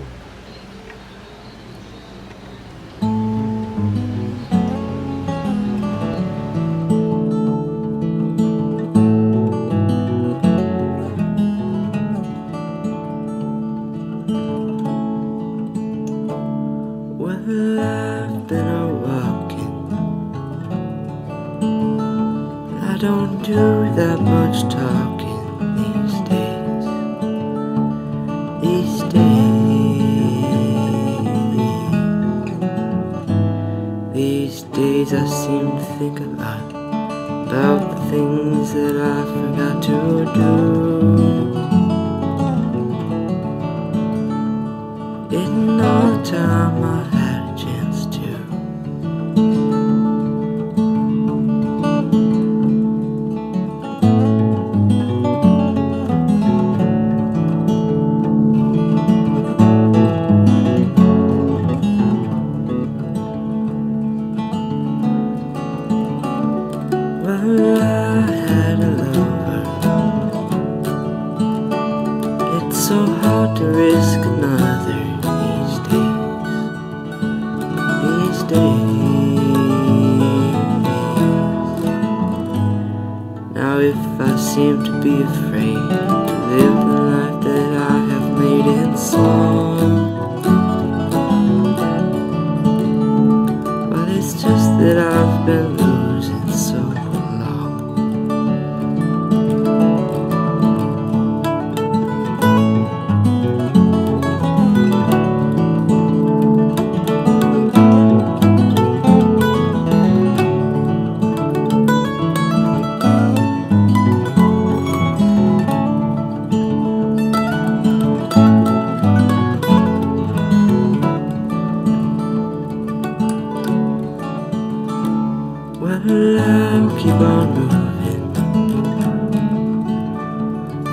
I seem to think a lot about the things that I forgot to do. In all the time I had a chance to. Seem to be afraid to live the life that I have made in song. Well, it's just that I've been losing so long. Keep on moving.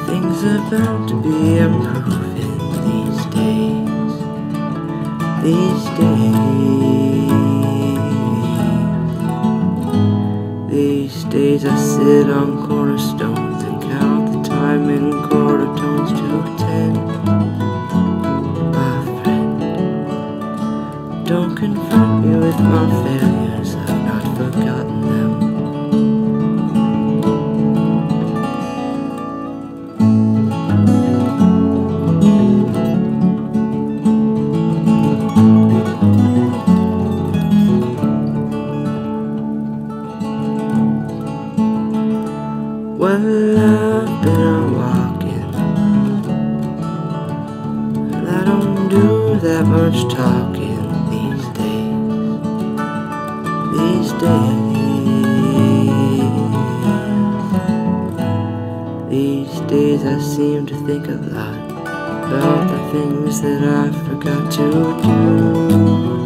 Things are bound to be improving these days. These days I sit on cornerstones and count the time in quarter tones to 10. My friend, don't confront me with my failures, I've not forgotten them. Well, I've been a-walking, and I don't do that much talking these days. These days I seem to think a lot about the things that I forgot to do.